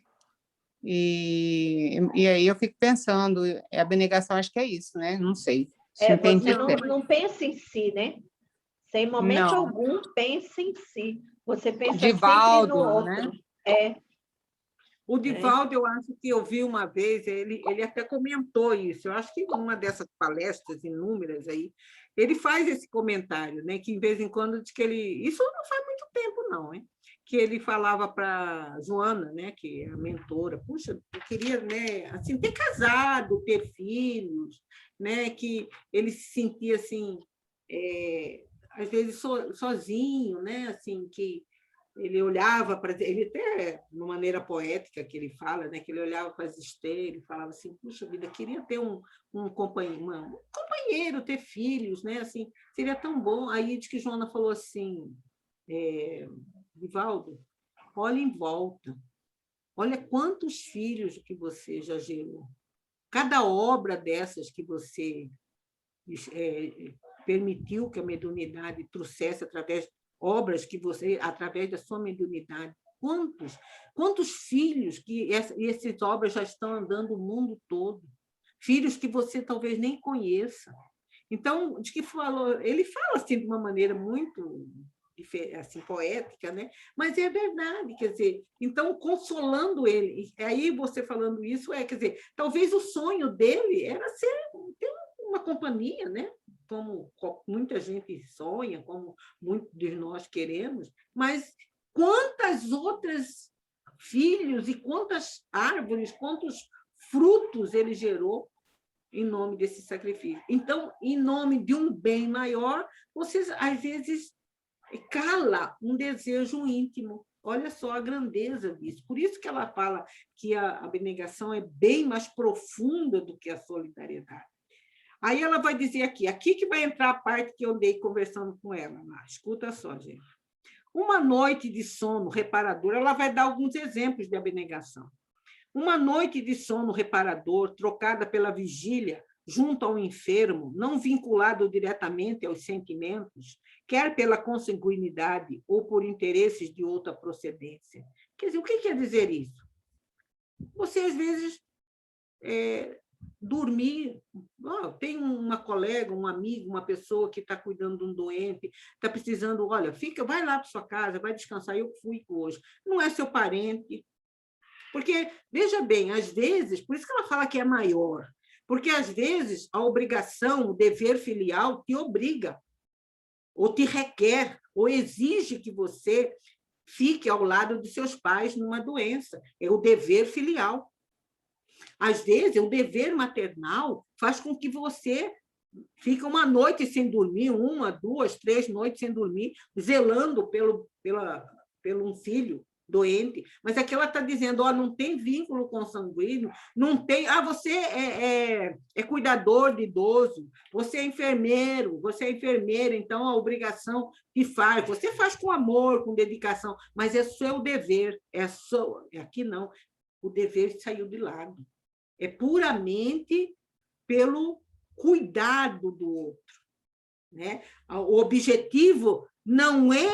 E aí eu fico pensando, a abnegação acho que é isso, né? Não sei. Você não pensa em si, né? Sem momento algum, pensa em si. Você pensa Divaldo, sempre no outro. Né? O Divaldo, eu acho que eu vi uma vez, ele até comentou isso, eu acho que em uma dessas palestras inúmeras aí, ele faz esse comentário, né? Que, de vez em quando, diz que ele... Isso não faz muito tempo, não, hein? Que ele falava para Joana, né, que é a mentora, puxa, eu queria, né, assim, ter casado, ter filhos, né, que ele se sentia assim, às vezes sozinho, né, assim, que ele olhava para ele até de uma maneira poética que ele fala, né, que ele olhava para as estrelas e falava assim, puxa vida, queria ter um companheiro, ter filhos, né, assim, seria tão bom. Aí diz que Joana falou assim, Divaldo, olha em volta, olha quantos filhos que você já gerou. Cada obra dessas que você permitiu que a mediunidade trouxesse obras que você, através da sua mediunidade, quantos filhos que essas obras já estão andando o mundo todo, filhos que você talvez nem conheça. Então, de que falou, ele fala assim de uma maneira muito assim, poética, né? Mas é verdade, quer dizer, então, consolando ele, aí você falando isso, quer dizer, talvez o sonho dele era ter uma companhia, né? Como muita gente sonha, como muitos de nós queremos, mas quantas outras filhos e quantas árvores, quantos frutos ele gerou em nome desse sacrifício. Então, em nome de um bem maior, você, às vezes, cala um desejo íntimo. Olha só a grandeza disso. Por isso que ela fala que a abnegação é bem mais profunda do que a solidariedade. Aí ela vai dizer aqui que vai entrar a parte que eu andei conversando com ela. Escuta só, gente. Uma noite de sono reparador, ela vai dar alguns exemplos de abnegação. Uma noite de sono reparador, trocada pela vigília junto ao enfermo, não vinculado diretamente aos sentimentos, quer pela consanguinidade ou por interesses de outra procedência. Quer dizer, o que quer dizer isso? Você, às vezes, dormir... tem uma colega, um amigo, uma pessoa que está cuidando de um doente, está precisando, olha, vai lá para sua casa, vai descansar, eu fui hoje. Não é seu parente. Porque, veja bem, às vezes, por isso que ela fala que é maior, porque, às vezes, a obrigação, o dever filial te obriga, ou te requer, ou exige que você fique ao lado de seus pais numa doença. É o dever filial. Às vezes, o dever maternal faz com que você fique uma noite sem dormir, 1, 2, 3 noites sem dormir, zelando pelo um filho doente. Mas aqui ela está dizendo, não tem vínculo consanguíneo, não tem... você é cuidador de idoso, você é enfermeiro, você é enfermeira, então a obrigação que faz, você faz com amor, com dedicação, mas é seu dever, aqui não, o dever saiu de lado. É puramente pelo cuidado do outro, né? O objetivo não é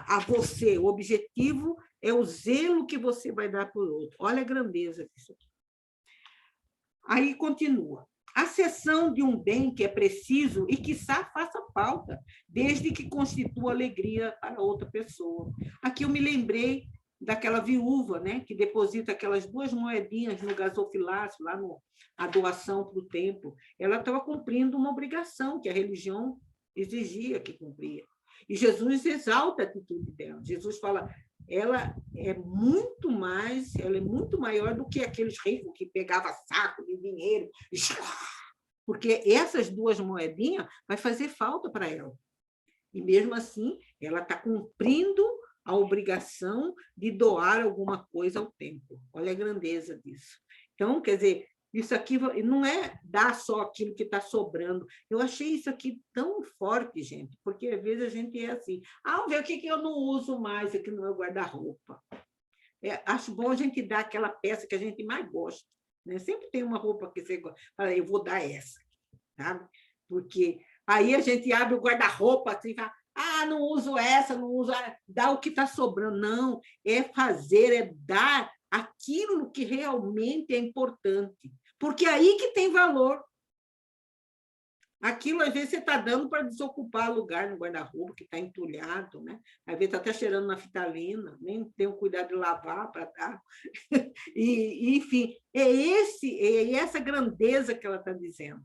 a você, o objetivo é o zelo que você vai dar para o outro. Olha a grandeza disso aqui. Aí continua. A cessão de um bem que é preciso e, quiçá, faça falta, desde que constitua alegria para outra pessoa. Aqui eu me lembrei daquela viúva, né, que deposita aquelas 2 moedinhas no gasofilácio, lá a doação para o templo. Ela estava cumprindo uma obrigação que a religião exigia que cumpria. E Jesus exalta a atitude dela. Jesus fala, ela é muito maior do que aqueles ricos que pegavam saco de dinheiro, porque essas 2 moedinhas vai fazer falta para ela. E, mesmo assim, ela está cumprindo a obrigação de doar alguma coisa ao templo. Olha a grandeza disso. Então, quer dizer, isso aqui não é dar só aquilo que está sobrando. Eu achei isso aqui tão forte, gente, porque às vezes a gente é assim, vamos ver o que eu não uso mais aqui no meu guarda-roupa. Acho bom a gente dar aquela peça que a gente mais gosta, né? Sempre tem uma roupa que você gosta, fala, eu vou dar essa, sabe? Porque aí a gente abre o guarda-roupa assim, e fala, não uso essa, não uso... Dá o que está sobrando. Não, é dar aquilo que realmente é importante. Porque aí que tem valor. Aquilo, às vezes, você está dando para desocupar lugar no guarda-roupa, que está entulhado, né? Às vezes está até cheirando naftalina, nem tem o cuidado de lavar para dar. Enfim, é essa grandeza que ela está dizendo.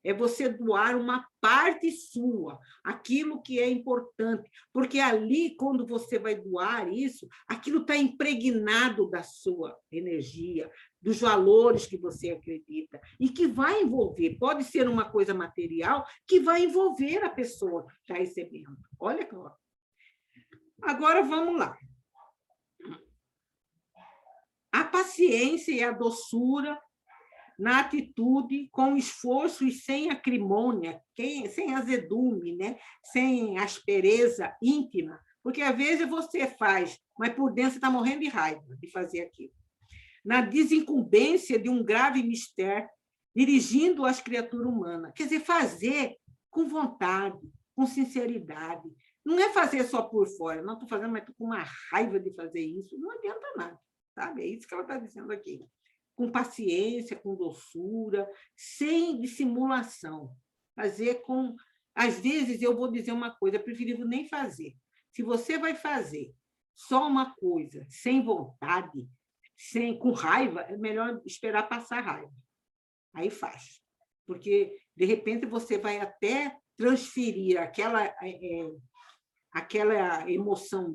É você doar uma parte sua, aquilo que é importante, porque ali, quando você vai doar isso, aquilo está impregnado da sua energia, dos valores que você acredita, e que vai envolver, pode ser uma coisa material, que vai envolver a pessoa que está recebendo. Olha só. Agora, vamos lá. A paciência e a doçura na atitude, com esforço e sem acrimônia, sem azedume, né? Sem aspereza íntima, porque às vezes você faz, mas por dentro você está morrendo de raiva de fazer aquilo. Na desincumbência de um grave mistério, dirigindo às criaturas humanas. Quer dizer, fazer com vontade, com sinceridade. Não é fazer só por fora, não estou fazendo, mas estou com uma raiva de fazer isso. Não adianta nada, sabe? É isso que ela está dizendo aqui. Com paciência, com doçura, sem dissimulação. Fazer com... Às vezes, eu vou dizer uma coisa, é preferível nem fazer. Se você vai fazer só uma coisa, sem vontade, com raiva, é melhor esperar passar raiva. Aí faz. Porque, de repente, você vai até transferir aquela emoção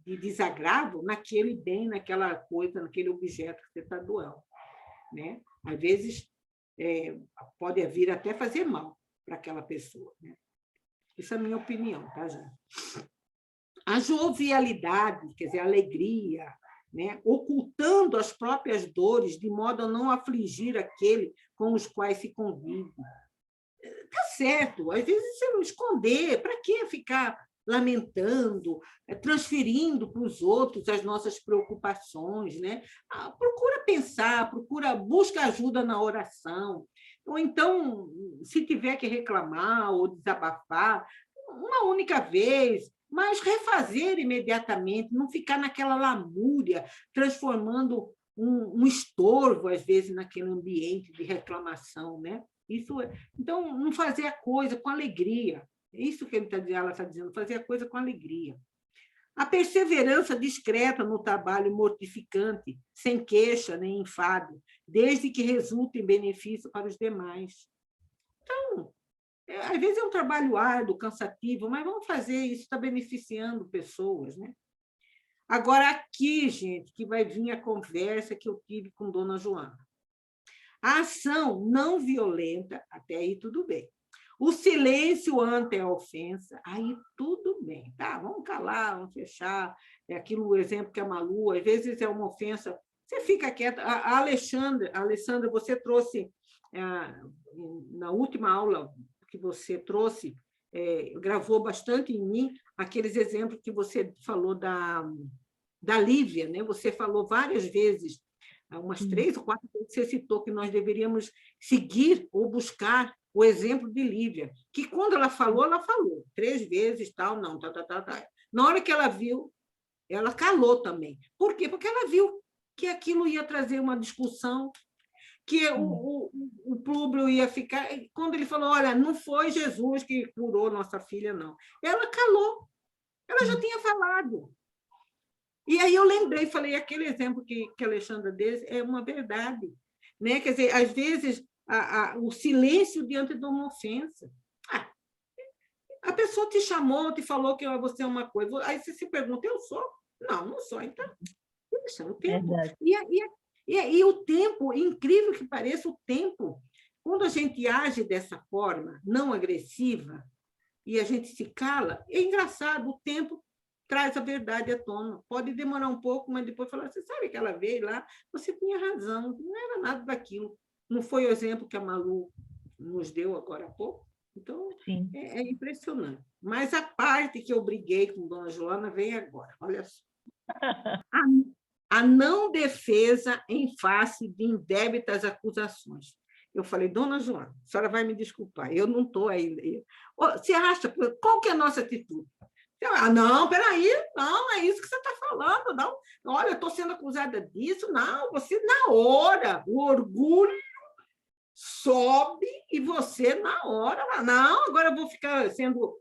de desagravo naquele bem, naquela coisa, naquele objeto que você está doando, né? Às vezes, pode vir até fazer mal para aquela pessoa, né? Essa é a minha opinião, tá, gente? A jovialidade, quer dizer, a alegria, né? Ocultando as próprias dores, de modo a não afligir aquele com os quais se convive. Tá certo, às vezes você não esconder, para que ficar lamentando, transferindo para os outros as nossas preocupações, né? Procura pensar, busca ajuda na oração, ou então, se tiver que reclamar ou desabafar, uma única vez, mas refazer imediatamente, não ficar naquela lamúria, transformando um estorvo, às vezes, naquele ambiente de reclamação, né? Então, não fazer a coisa com alegria. É isso que ela está dizendo, fazer a coisa com alegria. A perseverança discreta no trabalho mortificante, sem queixa nem enfado, desde que resulte em benefício para os demais. Então, às vezes é um trabalho árduo, cansativo, mas vamos fazer isso, está beneficiando pessoas, né? Agora, aqui, gente, que vai vir a conversa que eu tive com Dona Joana. A ação não violenta, até aí tudo bem. O silêncio ante a ofensa, aí tudo bem, tá? Vamos calar, vamos fechar. É aquilo, o exemplo que a Malu, às vezes é uma ofensa, você fica quieta. A Alessandra, você trouxe, na última aula que você trouxe, gravou bastante em mim aqueles exemplos que você falou da Lívia, né? Você falou várias vezes, umas 3 ou 4 vezes, você citou que nós deveríamos seguir ou buscar o exemplo de Lívia, que quando ela falou 3 vezes, tal, não, tal. Na hora que ela viu, ela calou também. Por quê? Porque ela viu que aquilo ia trazer uma discussão, que o Públio ia ficar... Quando ele falou, olha, não foi Jesus que curou nossa filha, não. Ela calou. Ela já tinha falado. E aí eu lembrei, falei, aquele exemplo que a Alexandra deu é uma verdade, né? Quer dizer, às vezes, o silêncio diante de uma ofensa. A pessoa te chamou, te falou que você é uma coisa, aí você se pergunta, eu sou? Não sou, então deixa o tempo. E o tempo, incrível que pareça, o tempo, quando a gente age dessa forma, não agressiva, e a gente se cala, é engraçado, o tempo traz a verdade à tona. Pode demorar um pouco, mas depois falar, você sabe que ela veio lá, você tinha razão, não era nada daquilo. Não foi o exemplo que a Malu nos deu agora há pouco? Então, é impressionante. Mas a parte que eu briguei com Dona Joana vem agora, olha só. A não defesa em face de indébitas acusações. Eu falei, Dona Joana, a senhora vai me desculpar, eu não estou aí. Você acha, qual que é a nossa atitude? Não, peraí, não, é isso que você está falando, não. Olha, eu estou sendo acusada disso, não, você, na hora, o orgulho sobe e você, na hora, não, agora eu vou ficar sendo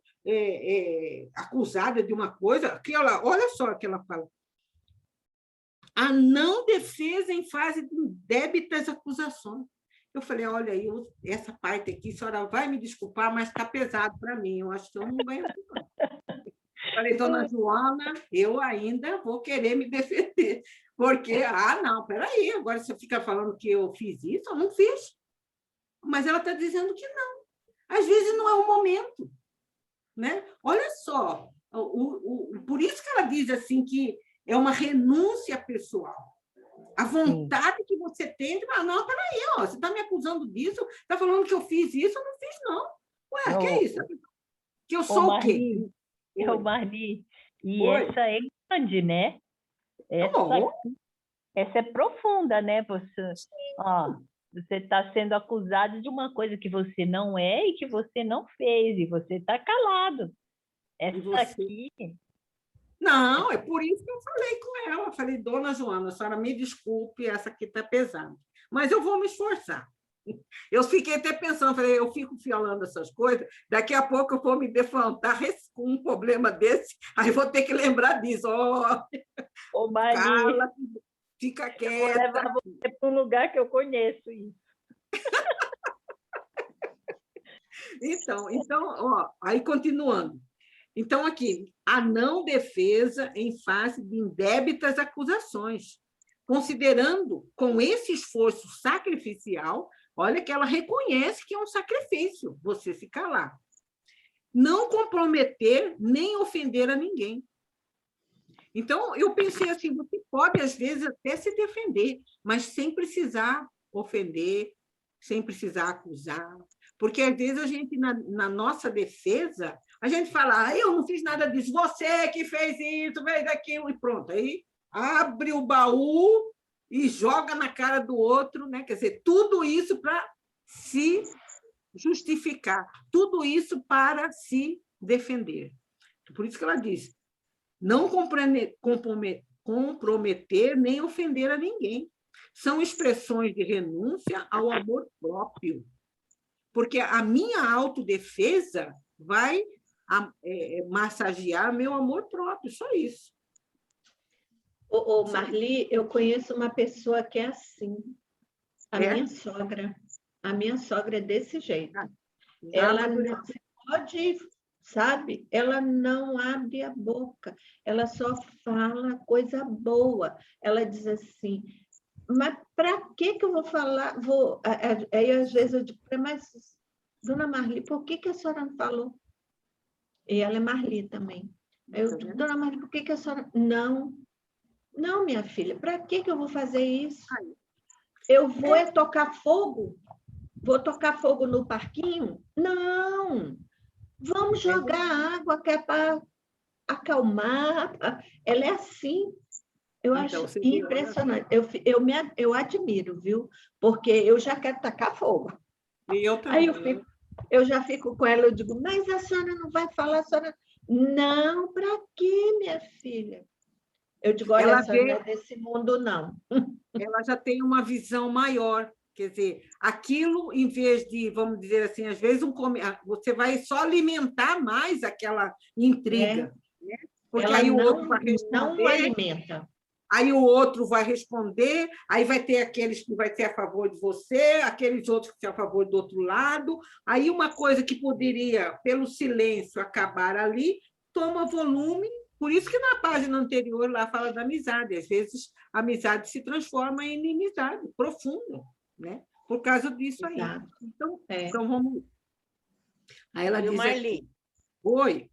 acusada de uma coisa, que olha só o que ela fala. A não defesa em fase de indébitas acusações. Eu falei, olha, essa parte aqui, a senhora vai me desculpar, mas está pesado para mim, eu acho que eu não ganho não. Falei, Dona Joana, eu ainda vou querer me defender, porque, não, peraí, agora você fica falando que eu fiz isso, eu não fiz. Mas ela está dizendo que não. Às vezes não é o momento, né? Olha só, por isso que ela diz assim que é uma renúncia pessoal. A vontade que você tem de falar, não, peraí, você está me acusando disso, está falando que eu fiz isso, eu não fiz, não. Ué, que é isso? Que eu sou o quê? Marli, essa é grande, né? Essa é profunda, né? Você está sendo acusado de uma coisa que você não é e que você não fez, e você está calado. Essa aqui... Não, é por isso que eu falei com ela. Eu falei, Dona Joana, a senhora me desculpe, essa aqui está pesada. Mas eu vou me esforçar. Eu fiquei até pensando, falei, eu fico falando essas coisas, daqui a pouco eu vou me defrontar com um problema desse, aí vou ter que lembrar disso. Cala, fica quieta. Eu vou levar você para um lugar que eu conheço isso. Então, aí continuando. Então, aqui, a não defesa em face de indébitas acusações, considerando com esse esforço sacrificial, olha que ela reconhece que é um sacrifício você se calar. Não comprometer nem ofender a ninguém. Então, eu pensei assim, você pode, às vezes, até se defender, mas sem precisar ofender, sem precisar acusar. Porque, às vezes, a gente, na nossa defesa, a gente fala, eu não fiz nada disso, você que fez isso, fez aquilo, e pronto. Aí abre o baú e joga na cara do outro, né? Quer dizer, tudo isso para se justificar, tudo isso para se defender. Por isso que ela diz, não comprometer nem ofender a ninguém. São expressões de renúncia ao amor próprio. Porque a minha autodefesa vai massagear meu amor próprio, só isso. Marli, eu conheço uma pessoa que é assim. Minha sogra. A minha sogra é desse jeito. Ela não pode, sabe? Ela não abre a boca. Ela só fala coisa boa. Ela diz assim, mas para que eu vou falar? Aí, às vezes, eu digo, mas, dona Marli, por que a senhora não falou? E ela é Marli também. Eu digo, dona Marli, por que a senhora... Não, minha filha, para que eu vou fazer isso? Eu vou tocar fogo? Vou tocar fogo no parquinho? Não! Vamos jogar água que é para acalmar. Ela é assim. Eu acho impressionante. Eu admiro, viu? Porque eu já quero tacar fogo. E eu também. Aí eu já fico com ela, eu digo, mas a senhora não vai falar, a senhora... Não, para quê, minha filha? Eu digo, olha, a senhora não é desse mundo, não. Ela já tem uma visão maior. Quer dizer, aquilo, em vez de, vamos dizer assim, às vezes você vai só alimentar mais aquela intriga. Né? Porque ela aí o outro vai responder. Não alimenta. Aí o outro vai responder, aí vai ter aqueles que vai ser a favor de você, aqueles outros que são a favor do outro lado. Aí uma coisa que poderia, pelo silêncio, acabar ali, toma volume. Por isso que na página anterior lá fala da amizade. Às vezes a amizade se transforma em inimizade profunda, né? Por causa disso aí. Então vamos... Aí ela diz Marli, aqui, oi.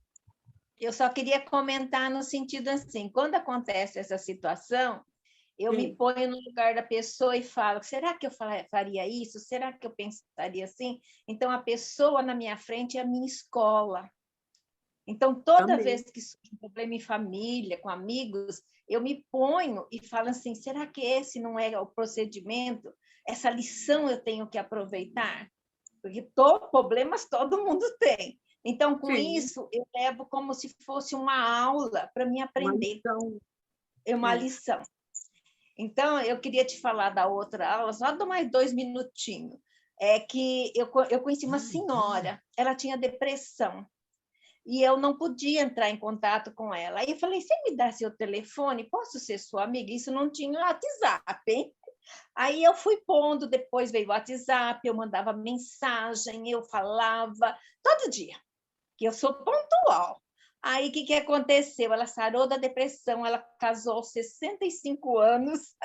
Eu só queria comentar no sentido assim, quando acontece essa situação, eu me ponho no lugar da pessoa e falo, será que eu faria isso? Será que eu pensaria assim? Então, a pessoa na minha frente é a minha escola. Então, toda vez que surge um problema em família, com amigos, eu me ponho e falo assim, será que esse não é o procedimento? Essa lição eu tenho que aproveitar? Porque problemas todo mundo tem. Então, com isso, eu levo como se fosse uma aula para me aprender. Uma lição. Então, eu queria te falar da outra aula, só dou mais 2 minutinhos. É que eu conheci uma senhora, ela tinha depressão, e eu não podia entrar em contato com ela. Aí eu falei, você me dá seu telefone? Posso ser sua amiga? Isso não tinha WhatsApp, hein? Aí eu fui pondo, depois veio o WhatsApp, eu mandava mensagem, eu falava todo dia, que eu sou pontual. Aí, o que aconteceu? Ela sarou da depressão, ela casou aos 65 anos,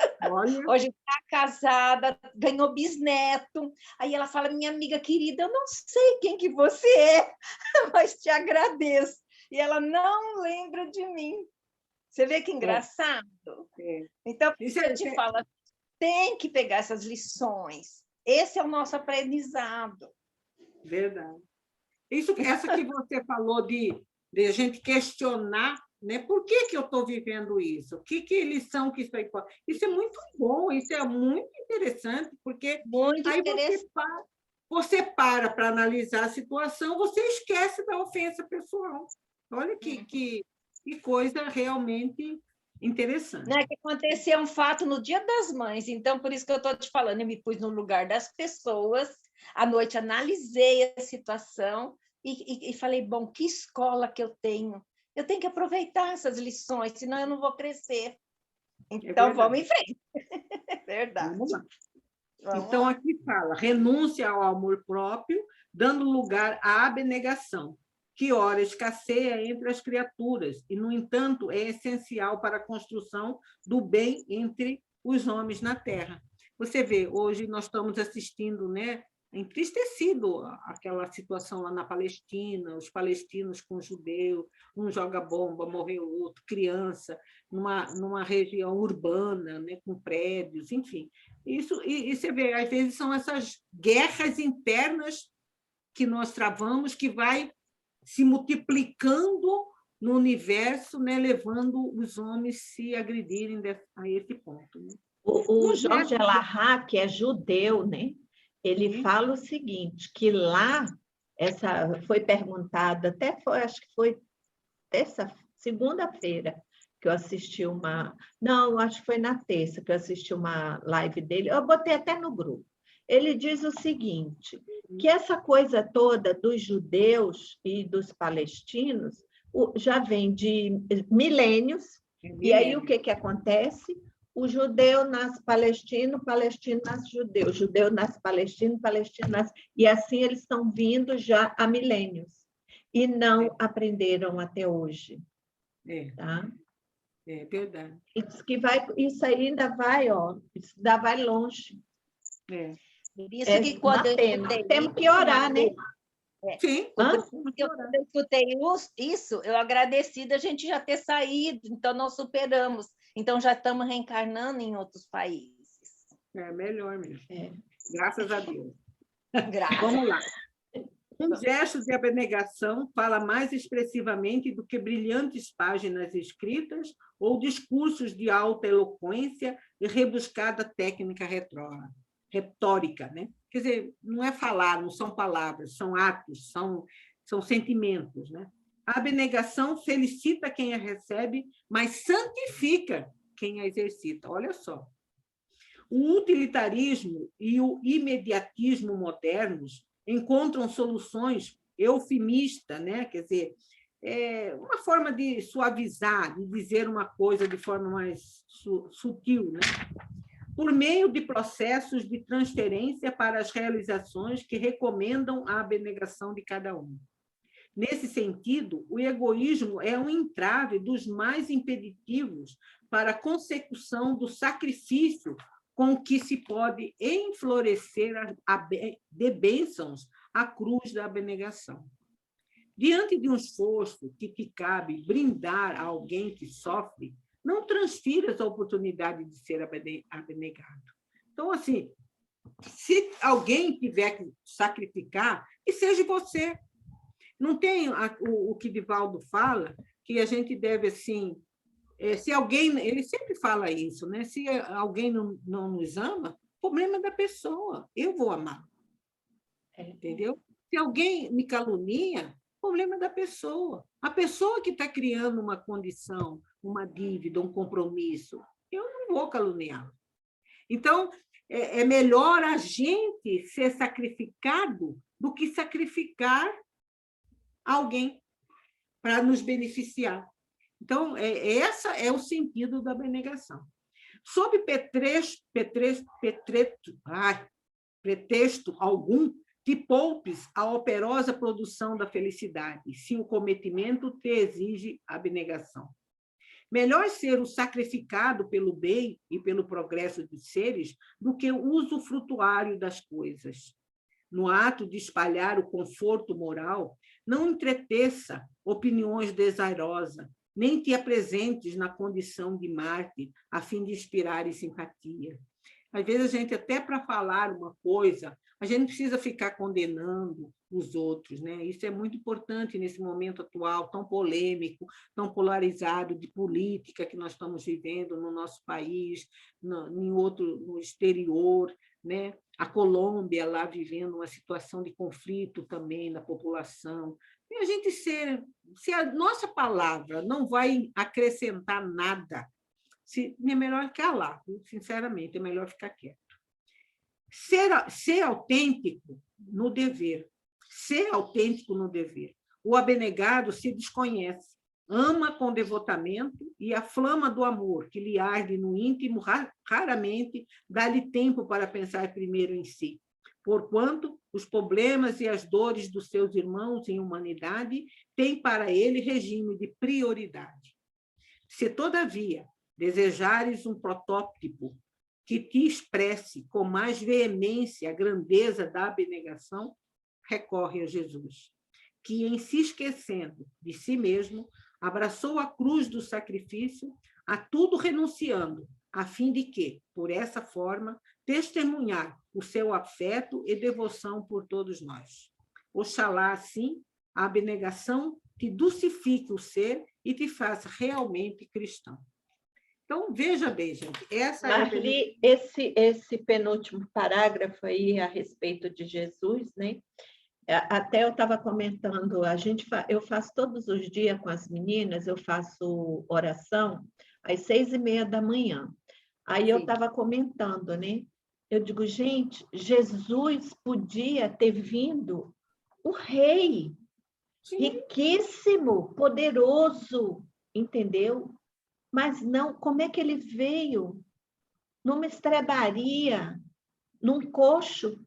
hoje está casada, ganhou bisneto. Aí ela fala, minha amiga querida, eu não sei quem que você é, mas te agradeço. E ela não lembra de mim. Você vê que engraçado? Então, por isso eu te falo, tem que pegar essas lições. Esse é o nosso aprendizado. Verdade. Essa que você falou de a gente questionar, né? Por que eu estou vivendo isso? Que lição que isso aí pode... Isso é muito bom, isso é muito interessante, porque aí você para analisar a situação, você esquece da ofensa pessoal. Olha que coisa realmente interessante. Né, que aconteceu um fato no Dia das Mães, então, por isso que eu estou te falando, eu me pus no lugar das pessoas, à noite analisei a situação e falei, bom, que escola que eu tenho? Eu tenho que aproveitar essas lições, senão eu não vou crescer. Então, vamos em frente. Verdade. Vamos lá. Então, aqui fala, renúncia ao amor próprio, dando lugar à abnegação. que ora escasseia entre as criaturas, e, no entanto, é essencial para a construção do bem entre os homens na Terra. Você vê, hoje nós estamos assistindo, né, entristecido aquela situação lá na Palestina, os palestinos com os judeus, um joga bomba, morreu outro, criança, numa região urbana, né, com prédios, enfim. Isso, e você vê, às vezes são essas guerras internas que nós travamos, que vai se multiplicando no universo, né, levando os homens se agredirem a esse ponto. Né? O Jorge Elahá, que é judeu, né? Ele fala o seguinte, que lá, foi perguntada, acho que foi segunda-feira que eu assisti não, acho que foi na terça que eu assisti uma live dele, eu botei até no grupo. Ele diz o seguinte, que essa coisa toda dos judeus e dos palestinos já vem de milênios, e aí o que acontece? O judeu nasce palestino, palestino nasce judeu, judeu nasce palestino, palestino nasce... E assim eles estão vindo já há milênios, e não aprenderam até hoje. Tá? É verdade. Isso ainda vai, isso ainda vai longe. Isso que quando eu escutei temos que orar, né? Sim. Porque quando eu escutei isso, eu agradeci da gente já ter saído, então nós superamos, então já estamos reencarnando em outros países. É melhor mesmo. Graças a Deus. Graças. Vamos lá. Um gesto de abnegação fala mais expressivamente do que brilhantes páginas escritas ou discursos de alta eloquência e rebuscada técnica retórica, né? Quer dizer, não é falar, não são palavras, são atos, são sentimentos, né? A abnegação felicita quem a recebe, mas santifica quem a exercita. Olha só. O utilitarismo e o imediatismo modernos encontram soluções eufemistas, né? Quer dizer, uma forma de suavizar, de dizer uma coisa de forma mais sutil, né? Por meio de processos de transferência para as realizações que recomendam a abnegação de cada um. Nesse sentido, o egoísmo é um entrave dos mais impeditivos para a consecução do sacrifício com que se pode enflorescer de bênçãos a cruz da abnegação. Diante de um esforço que te cabe brindar a alguém que sofre, não transfiras a oportunidade de ser abnegado. Então, assim, se alguém tiver que sacrificar, que seja você. Não tem o que Divaldo fala, que a gente deve, assim, se alguém... Ele sempre fala isso, né? Se alguém não nos ama, problema é da pessoa. Eu vou amar. Entendeu? Se alguém me calunia, problema é da pessoa. A pessoa que está criando uma condição, uma dívida, um compromisso, eu não vou caluniá-la. Então, é melhor a gente ser sacrificado do que sacrificar alguém para nos beneficiar. Então, esse é o sentido da abnegação. Sob pretexto algum, te poupes a operosa produção da felicidade, se o cometimento te exige abnegação. Melhor ser o sacrificado pelo bem e pelo progresso dos seres do que o usufrutuário das coisas. No ato de espalhar o conforto moral, não entreteça opiniões desairosas, nem te apresentes na condição de mártir, a fim de inspirar simpatia. Às vezes, a gente, até para falar uma coisa, a gente não precisa ficar condenando os outros, né? Isso é muito importante nesse momento atual, tão polêmico, tão polarizado de política que nós estamos vivendo no nosso país, no exterior, né? A Colômbia lá vivendo uma situação de conflito também na população. E a gente se a nossa palavra não vai acrescentar nada, é melhor calar, sinceramente, é melhor ficar quieto. Ser autêntico no dever. Ser autêntico no dever. O abnegado se desconhece, ama com devotamento e a flama do amor que lhe arde no íntimo raramente dá-lhe tempo para pensar primeiro em si, porquanto os problemas e as dores dos seus irmãos em humanidade têm para ele regime de prioridade. Se, todavia, desejares um protótipo que te expresse com mais veemência a grandeza da abnegação, recorre a Jesus, que, em se esquecendo de si mesmo, abraçou a cruz do sacrifício, a tudo renunciando, a fim de que, por essa forma, testemunhar o seu afeto e devoção por todos nós. Oxalá, assim, a abnegação te dulcifique o ser e te faça realmente cristão. Então, veja bem, gente. Marli, esse penúltimo parágrafo aí a respeito de Jesus, né? Até eu estava comentando, eu faço todos os dias com as meninas, eu faço oração às 6h30 da manhã. Aí eu estava comentando, né? Eu digo, gente, Jesus podia ter vindo o rei, riquíssimo, poderoso, entendeu? Mas não, como é que ele veio? Numa estrebaria, num coxo,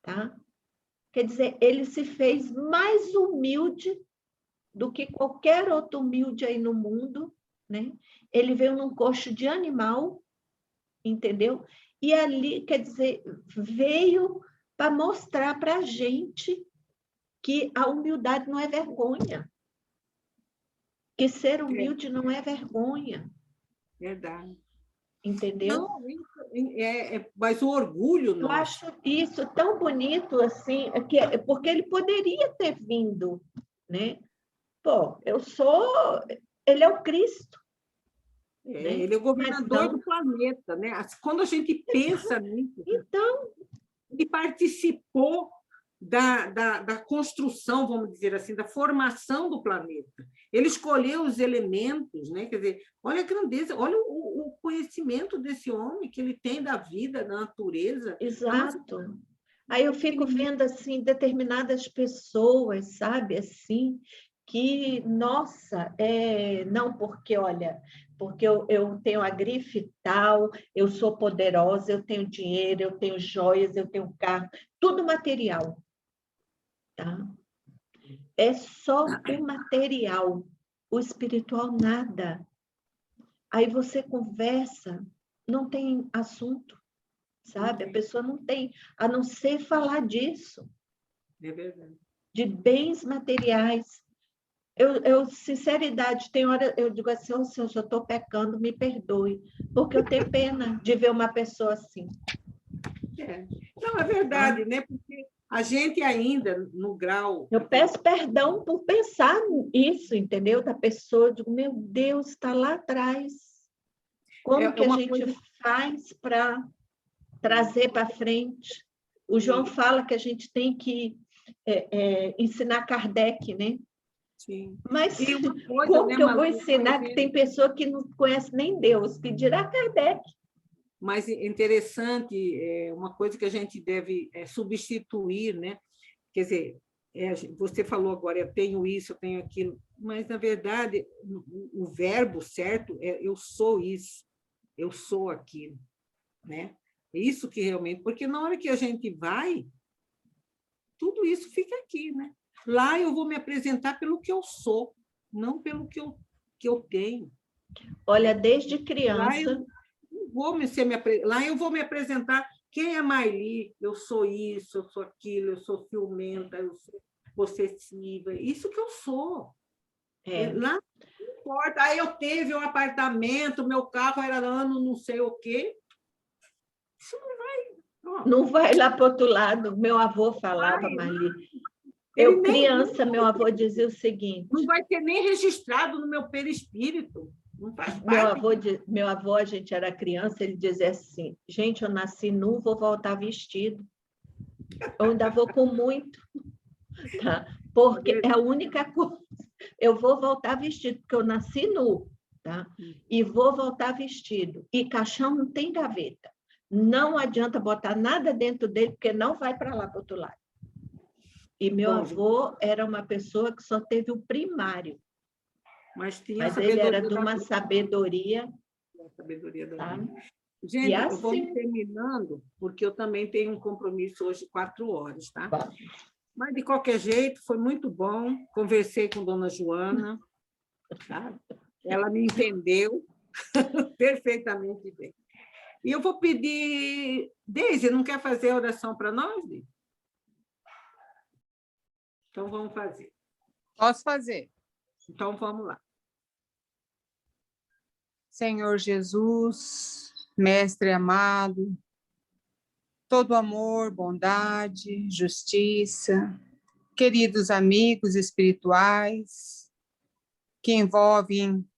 tá? Quer dizer, ele se fez mais humilde do que qualquer outro humilde aí no mundo, né? Ele veio num coxo de animal, entendeu? E ali, quer dizer, veio para mostrar para a gente que a humildade não é vergonha. Que ser humilde não é vergonha. Verdade. Entendeu? Não, mas o orgulho não. Eu acho isso tão bonito, assim, porque ele poderia ter vindo, né? Pô, ele é o Cristo. Né? Ele é o governador do planeta, né? Quando a gente pensa nisso, então, ele participou da construção, vamos dizer assim, da formação do planeta. Ele escolheu os elementos, né? Quer dizer, olha a grandeza, olha o conhecimento desse homem que ele tem da vida, da natureza. Exato. Aí eu fico vendo assim determinadas pessoas, sabe, assim, que, nossa, não, porque, olha, porque eu tenho a grife tal, eu sou poderosa, eu tenho dinheiro, eu tenho joias, eu tenho carro, tudo material. Tá? É só o material, o espiritual nada. Aí você conversa, não tem assunto, sabe? A pessoa não tem, a não ser falar disso. É verdade. De bens materiais. Sinceridade, tem hora eu digo assim, oh, Senhor, eu estou pecando, me perdoe, porque eu tenho pena de ver uma pessoa assim. Não, é verdade, né? Porque a gente ainda, no grau... Eu peço perdão por pensar isso, entendeu? Da pessoa, eu digo, meu Deus, está lá atrás. Como que a gente faz para trazer para frente? O João fala que a gente tem que ensinar Kardec, né? Sim. Mas como que eu vou ensinar que tem pessoa que não conhece nem Deus, que dirá Kardec? Mas é interessante, uma coisa que a gente deve substituir, né? Quer dizer, você falou agora, eu tenho isso, eu tenho aquilo, mas, na verdade, o verbo certo é eu sou isso, eu sou aquilo, né? É isso que realmente... Porque na hora que a gente vai, tudo isso fica aqui, né? Lá eu vou me apresentar pelo que eu sou, não pelo que eu tenho. Olha, desde criança... Lá eu vou me apresentar quem é Marli, eu sou isso, eu sou aquilo, eu sou ciumenta, eu sou possessiva, isso que eu sou. Lá não importa, aí eu teve um apartamento, meu carro era ano não sei o quê. Isso não vai... Não vai lá para o outro lado. Meu avô falava, Marli. Eu, criança, meu avô dizia o seguinte... Não vai ter nem registrado no meu perispírito. Meu avô, a gente era criança, ele dizia assim, gente, eu nasci nu, vou voltar vestido. Eu ainda vou com muito, tá? Porque é a única coisa. Eu vou voltar vestido, porque eu nasci nu, tá? E vou voltar vestido. E caixão não tem gaveta. Não adianta botar nada dentro dele, porque não vai para lá, para o outro lado. E meu avô era uma pessoa que só teve o primário. Mas ele era de uma sabedoria. Sabe? Gente, eu vou me terminando, porque eu também tenho um compromisso hoje, 4 horas, tá? Mas, de qualquer jeito, foi muito bom. Conversei com Dona Joana, tá? Ela me entendeu perfeitamente bem. E eu vou pedir... Deise, não quer fazer a oração para nós, Deise? Então, vamos fazer. Posso fazer. Então, vamos lá. Senhor Jesus, Mestre amado, todo amor, bondade, justiça, queridos amigos espirituais que envolvem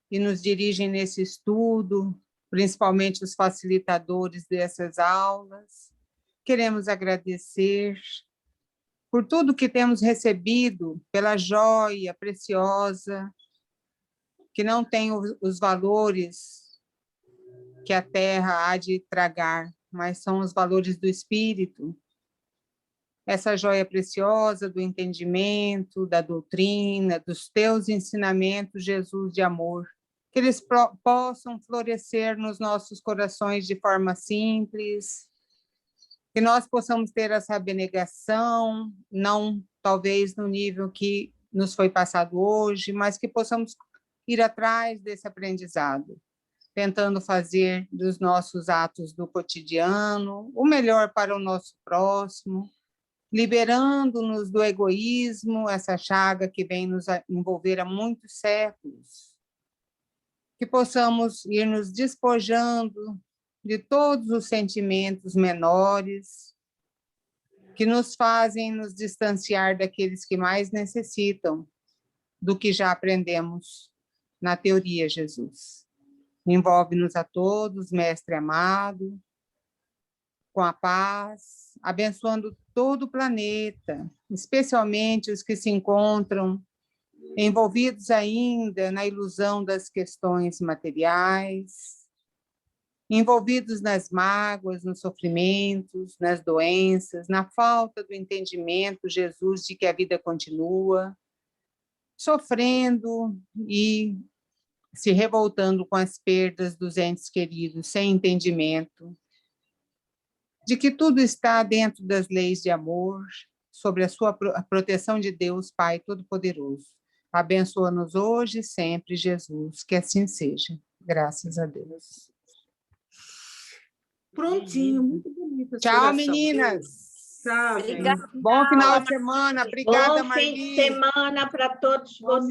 e nos dirigem nesse estudo, principalmente os facilitadores dessas aulas, queremos agradecer por tudo que temos recebido, pela joia preciosa, que não tem os valores que a terra há de tragar, mas são os valores do espírito. Essa joia preciosa do entendimento, da doutrina, dos teus ensinamentos, Jesus, de amor, que eles possam florescer nos nossos corações de forma simples, que nós possamos ter essa abnegação, não talvez no nível que nos foi passado hoje, mas que possamos ir atrás desse aprendizado, tentando fazer dos nossos atos do cotidiano o melhor para o nosso próximo, liberando-nos do egoísmo, essa chaga que vem nos envolver há muitos séculos, que possamos ir nos despojando de todos os sentimentos menores que nos fazem nos distanciar daqueles que mais necessitam do que já aprendemos na teoria, Jesus. Envolve-nos a todos, Mestre amado, com a paz, abençoando todo o planeta, especialmente os que se encontram envolvidos ainda na ilusão das questões materiais, envolvidos nas mágoas, nos sofrimentos, nas doenças, na falta do entendimento, Jesus, de que a vida continua, sofrendo e se revoltando com as perdas dos entes queridos, sem entendimento, de que tudo está dentro das leis de amor, sobre a proteção de Deus, Pai Todo-Poderoso. Abençoa-nos hoje e sempre, Jesus, que assim seja. Graças a Deus. Prontinho, muito bonito. Tchau, meninas. Tchau, Obrigada. Bom final de semana. Obrigada, Bom Marli. fim de semana para todos vocês.